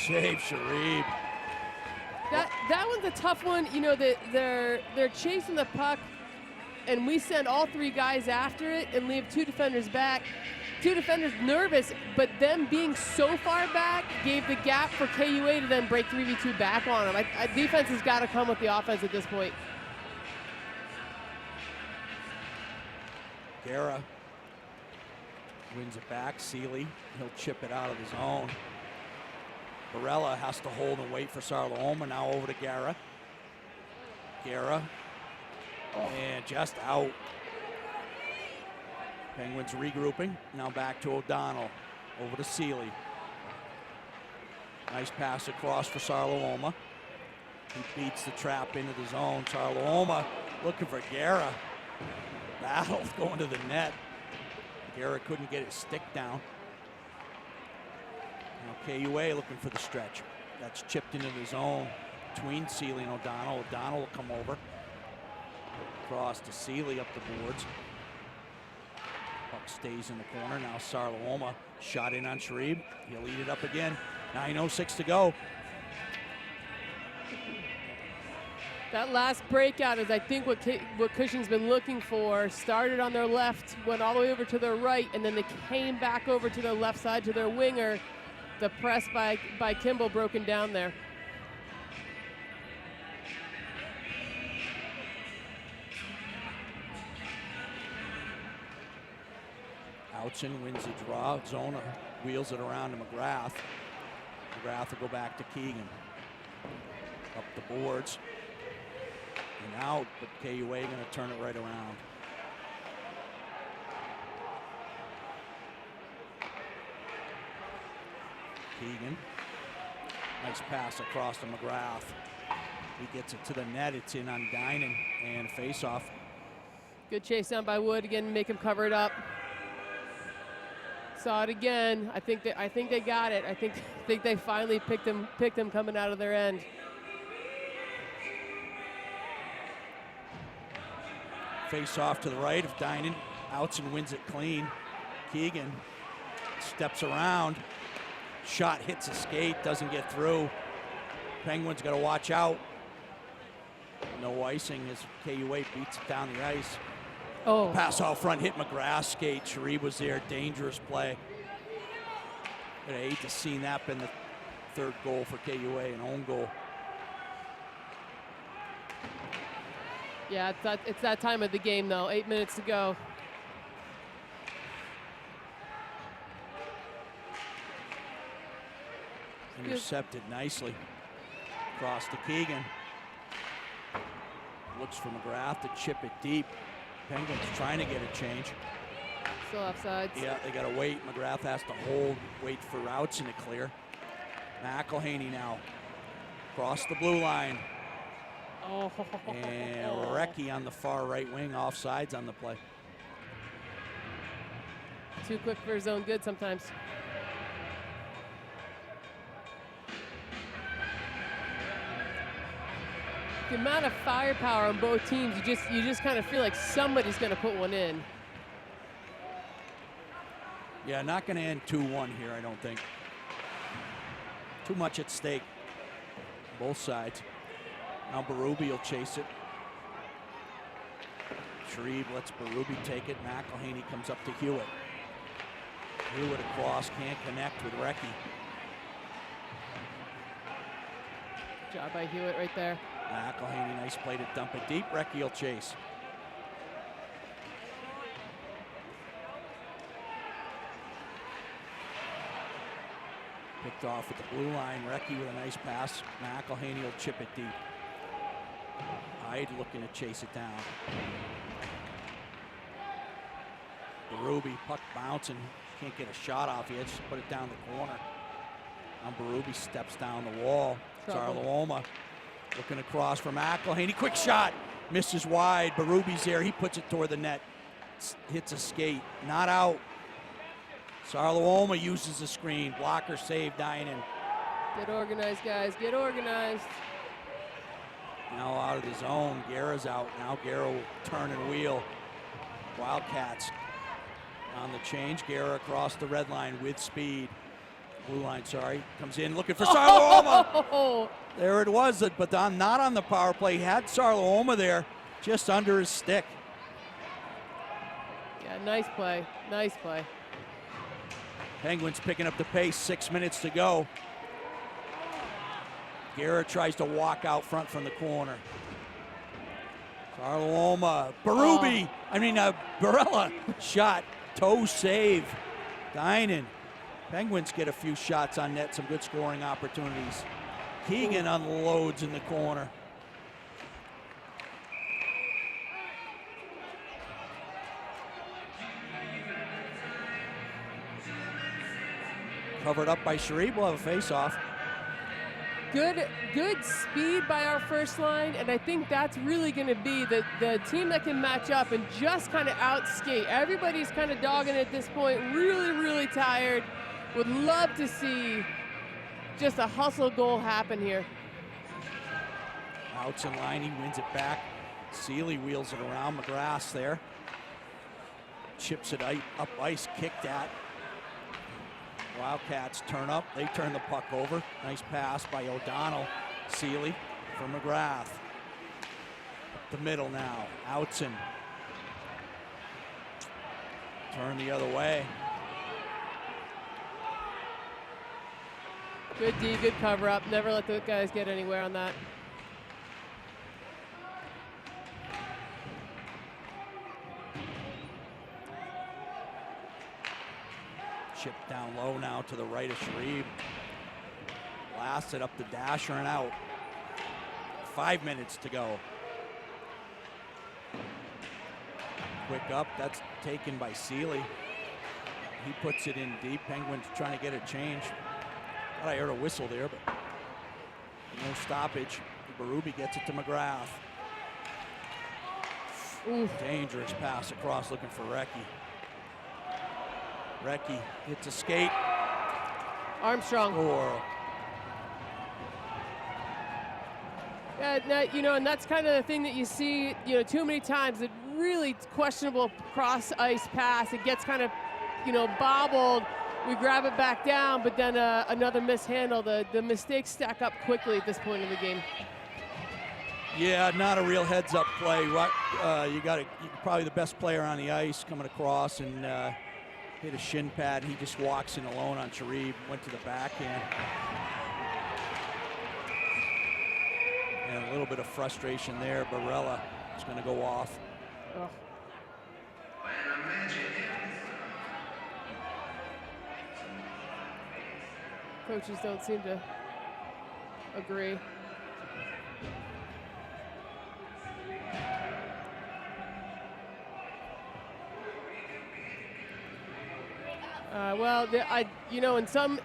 Save Sharib. That one's a tough one. You know, they're chasing the puck, and we send all three guys after it and leave two defenders back. Two defenders nervous, but them being so far back gave the gap for KUA to then break 3v2 back on them. Defense has got to come with the offense at this point. Guerra wins it back. Seeley, he'll chip it out of the zone. Barella has to hold and wait for Sarloma. Now over to Guerra. Guerra, and just out. Penguins regrouping. Now back to O'Donnell. Over to Seeley. Nice pass across for Sarloma. He beats the trap into the zone. Sarloma looking for Guerra. Battle going to the net. Guerra couldn't get his stick down. Now KUA looking for the stretch. That's chipped into the zone between Seeley and O'Donnell. O'Donnell will come over. Cross to Seeley up the boards. Puck stays in the corner. Now Sarloma shot in on Sharib. He'll eat it up again. 9:06 to go. That last breakout is, I think, what Cushing's been looking for. Started on their left, went all the way over to their right, and then they came back over to their left side to their winger. The press by Kimball broken down there. Outzen wins the draw. Zona wheels it around to McGrath. McGrath will go back to Keegan. Up the boards. And out, but KUA going to turn it right around. Keegan. Nice pass across to McGrath. He gets it to the net. It's in on Dinan, and face-off. Good chase down by Wood again, make him cover it up. Saw it again. I think they got it. I think they finally picked him coming out of their end. face off to the right of Dinan. Outson wins it clean. Keegan steps around. Shot hits a skate, doesn't get through. Penguins got to watch out. No icing as KU8 beats it down the ice. Oh. Pass out front, hit McGrath's skate. Sharif was there, dangerous play. I'd hate to see that been the third goal for KUA, an own goal. Yeah, it's that time of the game, though. 8 minutes to go. Intercepted nicely. Across to Keegan. Looks for McGrath to chip it deep. Penguins trying to get a change. Still offsides. Yeah, they got to wait. McGrath has to hold, wait for Outson to clear. McElhaney now. Across the blue line. Oh. And Recchi on the far right wing, offsides on the play. Too quick for his own good sometimes. The amount of firepower on both teams, you just kind of feel like somebody's going to put one in. Yeah, not going to end 2-1 here, I don't think. Too much at stake, both sides. Now Berube will chase it. Sharif lets Berube take it. McElhaney comes up to Hewitt. Hewitt across, can't connect with Recchi. Good job by Hewitt right there. McElhaney, nice play to dump it deep. Recchi will chase. Picked off at the blue line. Recchi with a nice pass. McElhaney will chip it deep. Hyde looking to chase it down. Berube, puck bouncing. Can't get a shot off yet. Just put it down the corner. Now Berube steps down the wall. Zarlaoma looking across for McElhaney. Quick shot. Misses wide. Berube's there. He puts it toward the net. Hits a skate. Not out. Zarlaoma uses the screen. Blocker save, Dinan. Get organized, guys. Get organized. Now out of the zone. Guerra's out. Now Guerra will turn and wheel. Wildcats on the change. Guerra across the red line with speed. Blue line, sorry. Comes in looking for Zarlaoma. Oh. There it was, but not on the power play. He had Zarlaoma there just under his stick. Yeah, nice play. Nice play. Penguins picking up the pace, 6 minutes to go. Guerra tries to walk out front from the corner. Zarlaoma, Berube, Barella, shot, toe save. Dinan. Penguins get a few shots on net, some good scoring opportunities. Keegan unloads in the corner. Covered up by Sharif. We'll have a face-off. Good speed by our first line, and I think that's really going to be the team that can match up and just kind of outskate. Everybody's kind of dogging at this point, really, really tired. Would love to see just a hustle goal happen here. Outs in line, he wins it back. Seeley wheels it around. McGrath's there. Chips it up ice, kicked at. Wildcats turn up. They turn the puck over. Nice pass by O'Donnell. Seeley for McGrath. Up the middle now. Outson. Turn the other way. Good D, good cover up. Never let the guys get anywhere on that. Chip down low now to the right of Sharif. Blasted up the dasher and out. 5 minutes to go. Quick up, that's taken by Seeley. He puts it in deep. Penguins trying to get a change. Thought I heard a whistle there, but no stoppage. Berube gets it to McGrath. Ooh. Dangerous pass across looking for Recchi. Recchi hits a skate. Armstrong. Score. And that's kind of the thing that you see, too many times. That really questionable cross ice pass. It gets kind of, bobbled. We grab it back down, but then another mishandle. The mistakes stack up quickly at this point in the game. Yeah, not a real heads-up play. You're probably the best player on the ice coming across and hit a shin pad. He just walks in alone on Sharif, went to the backhand. And a little bit of frustration there. Barella is going to go off. Oh. Coaches don't seem to agree. In some,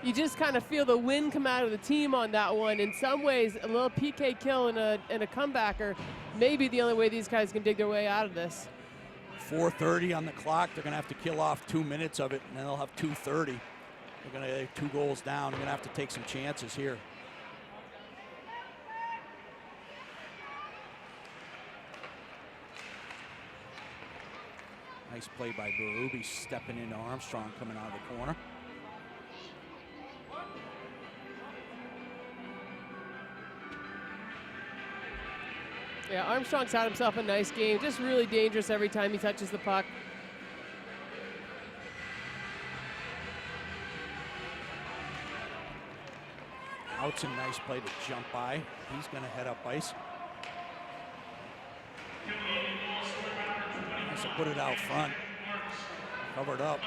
you just kind of feel the wind come out of the team on that one. In some ways, a little PK kill and a comebacker may be the only way these guys can dig their way out of this. 4:30 on the clock. They're going to have to kill off 2 minutes of it, and then they'll have 2:30. They're going to have 2 goals down. They're going to have to take some chances here. Nice play by Berube, stepping into Armstrong, coming out of the corner. Yeah, Armstrong's had himself a nice game. Just really dangerous every time he touches the puck. Outzen, nice play to jump by. He's going to head up ice. Nice to put it out front. Covered up.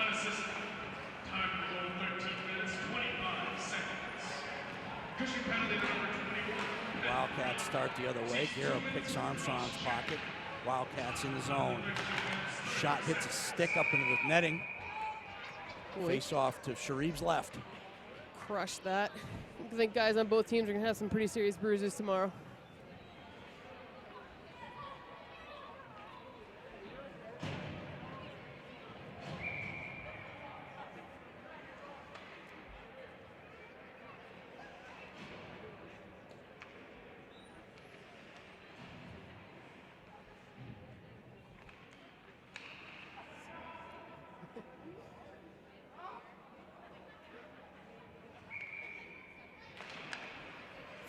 Wildcats start the other way. Guerra picks Armstrong's pocket. Wildcats in the zone. Shot hits a stick up into the netting. Face off to Sharif's left. Crush that. I think guys on both teams are going to have some pretty serious bruises tomorrow.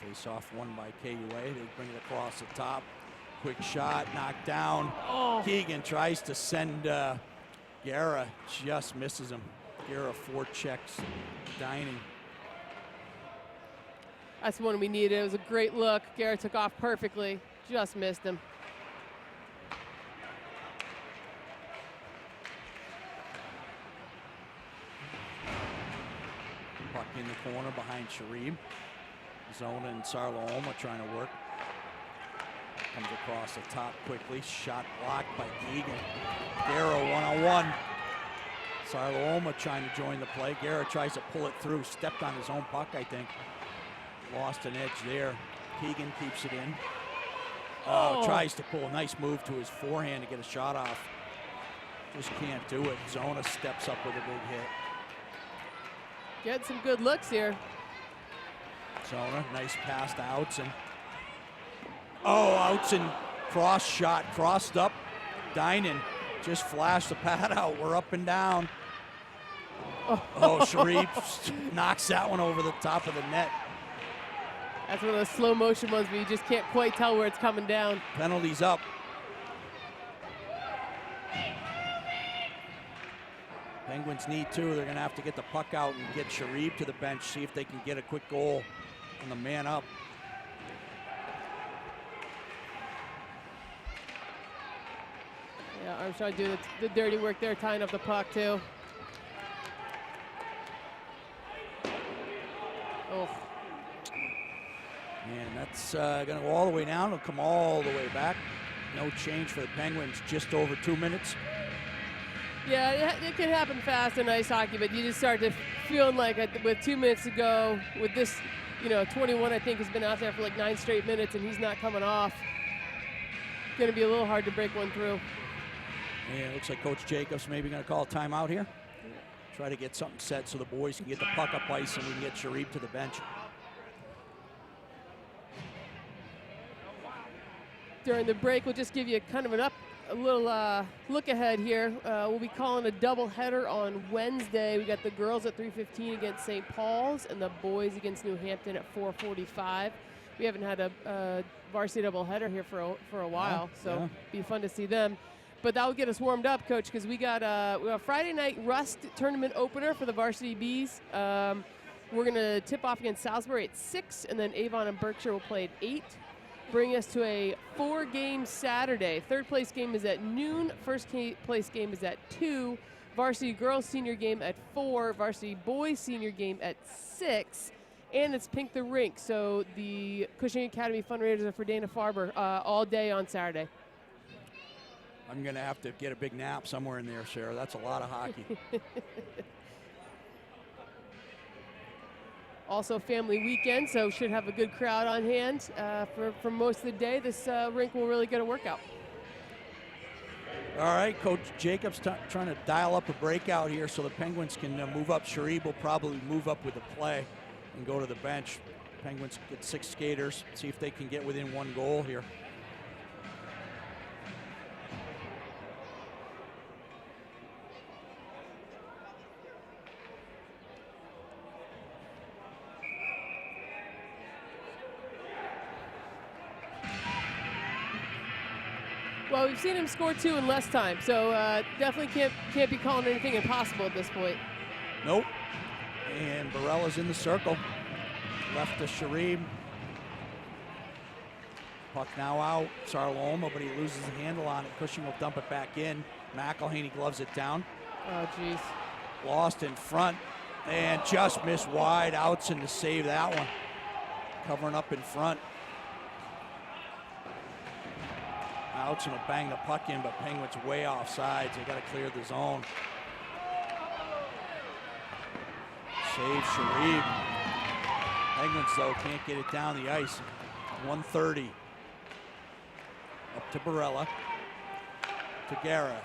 Face-off won by KUA. They bring it across the top. Quick shot, knocked down. Oh. Keegan tries to send Guerra, just misses him. Guerra forechecks Dining. That's one we needed. It was a great look. Guerra took off perfectly. Just missed him. Puck in the corner behind Sharif. Zona and Sarla-Oma trying to work. Comes across the top quickly. Shot blocked by Keegan. Guerra one-on-one. Sarla-Oma trying to join the play. Guerra tries to pull it through. Stepped on his own puck, I think. Lost an edge there. Keegan keeps it in. Tries to pull a nice move to his forehand to get a shot off. Just can't do it. Zona steps up with a big hit. Get some good looks here. Zona, nice pass to Outzen. Outzen, cross shot, crossed up. Dinan just flashed the pad out. We're up and down. Sharif knocks that one over the top of the net. That's one of those slow motion ones where you just can't quite tell where it's coming down. Penalties up. Penguins need 2. They're going to have to get the puck out and get Sharif to the bench, see if they can get a quick goal on the man up. Yeah, Armstrong doing the dirty work there, tying up the puck too. Oh. And that's going to go all the way down. It'll come all the way back. No change for the Penguins, just over 2 minutes. Yeah, it can happen fast in ice hockey, but you just start to feeling like with 2 minutes to go, with this, 21 I think has been out there for like 9 straight minutes and he's not coming off. It's going to be a little hard to break one through. Yeah, it looks like Coach Jacobs maybe going to call a timeout here. Try to get something set so the boys can get the puck up ice and we can get Sharif to the bench. during the break. We'll just give you kind of a little look ahead here. We'll be calling a doubleheader on Wednesday. We got the girls at 3:15 against St. Paul's and the boys against New Hampton at 4:45. We haven't had a varsity doubleheader here for a while, so be fun to see them. But that will get us warmed up, Coach, because we got a Friday night Rust tournament opener for the Varsity Bees. We're going to tip off against Salisbury at 6, and then Avon and Berkshire will play at 8. Bring us to a 4-game Saturday. Third place game is at noon. First place game is at 2. Varsity girls senior game at 4. Varsity boys senior game at 6. And it's Pink the Rink. So the Cushing Academy fundraisers are for Dana Farber all day on Saturday. I'm going to have to get a big nap somewhere in there, Sarah. That's a lot of hockey. Also family weekend, so should have a good crowd on hand for most of the day. This rink will really get a workout. All right, Coach Jacobs trying to dial up a breakout here so the Penguins can move up. Sharib will probably move up with the play and go to the bench. Penguins get 6 skaters, see if they can get within 1 goal here. Well, we've seen him score 2 in less time, so definitely can't be calling anything impossible at this point. Nope. And Barella's in the circle. Left to Sharib. Puck now out. Sarloma, but he loses the handle on it. Cushing will dump it back in. McElhaney gloves it down. Oh, jeez. Lost in front and just missed wide. Outson to save that one. Covering up in front. Outson will bang the puck in, but Penguins way off sides. They got to clear the zone. Save Sharib. Penguins, though, can't get it down the ice. 1:30. Up to Barella. To Guerra.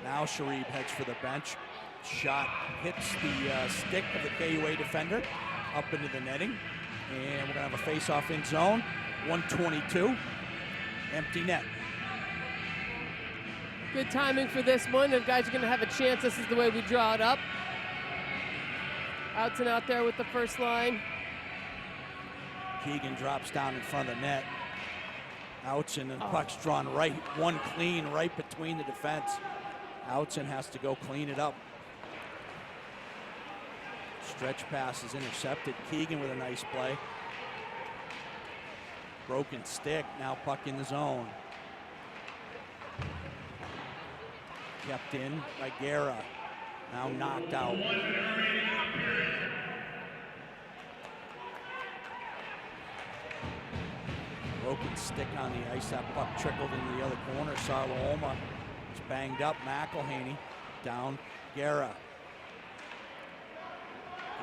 Now Sharib heads for the bench. Shot hits the stick of the KUA defender up into the netting. And we're going to have a face-off in zone. 1:22. Empty net. Good timing for this one. If guys are going to have a chance, this is the way we draw it up. Outson out there with the first line. Keegan drops down in front of the net. Outson and puck's drawn right, one clean right between the defense. Outson has to go clean it up. Stretch pass is intercepted. Keegan with a nice play. Broken stick, now puck in the zone. Kept in by Guerra. Now knocked out. Broken stick on the ice. That puck trickled into the other corner. Sarloma is banged up. McElhaney down. Guerra.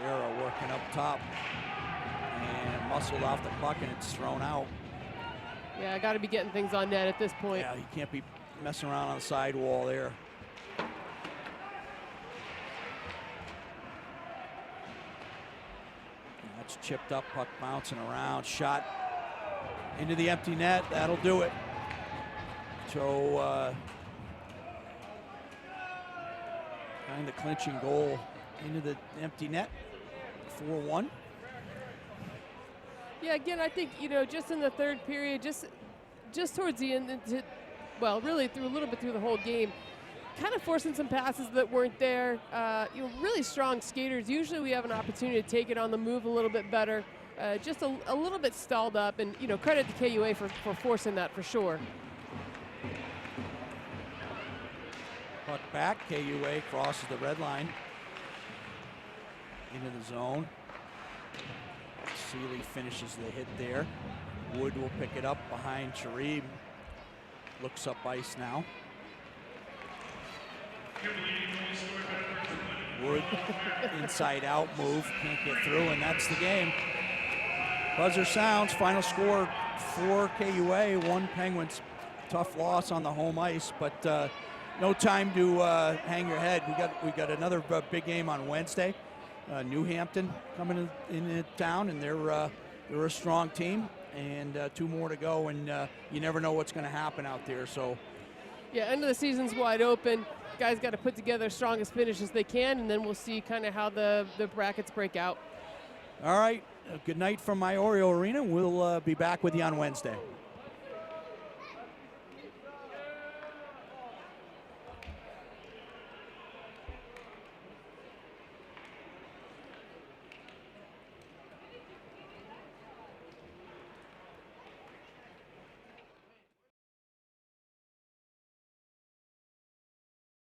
Guerra working up top. And muscled off the puck, and it's thrown out. Yeah, I got to be getting things on net at this point. Yeah, he can't be messing around on the sidewall there. That's chipped up, puck bouncing around, shot into the empty net. That'll do it. So, kind of clinching goal into the empty net. 4-1. Yeah, again, I think, just in the third period, just towards the end, well, really through a little bit through the whole game, kind of forcing some passes that weren't there. Really strong skaters. Usually we have an opportunity to take it on the move a little bit better. Just a little bit stalled up, and, credit to KUA for forcing that for sure. Puck back, KUA crosses the red line into the zone. Seeley finishes the hit there. Wood will pick it up behind Sharib. Looks up ice now. Wood inside out move, can't get through, and that's the game. Buzzer sounds, final score 4 KUA, 1 Penguins. Tough loss on the home ice, but no time to hang your head. We got another big game on Wednesday. New Hampton coming in town, and they're a strong team. and 2 more to go, and you never know what's going to happen out there. So, yeah, end of the season's wide open. Guys got to put together the strongest finishes they can, and then we'll see kind of how the brackets break out. All right. Good night from my Oriole Arena. We'll be back with you on Wednesday.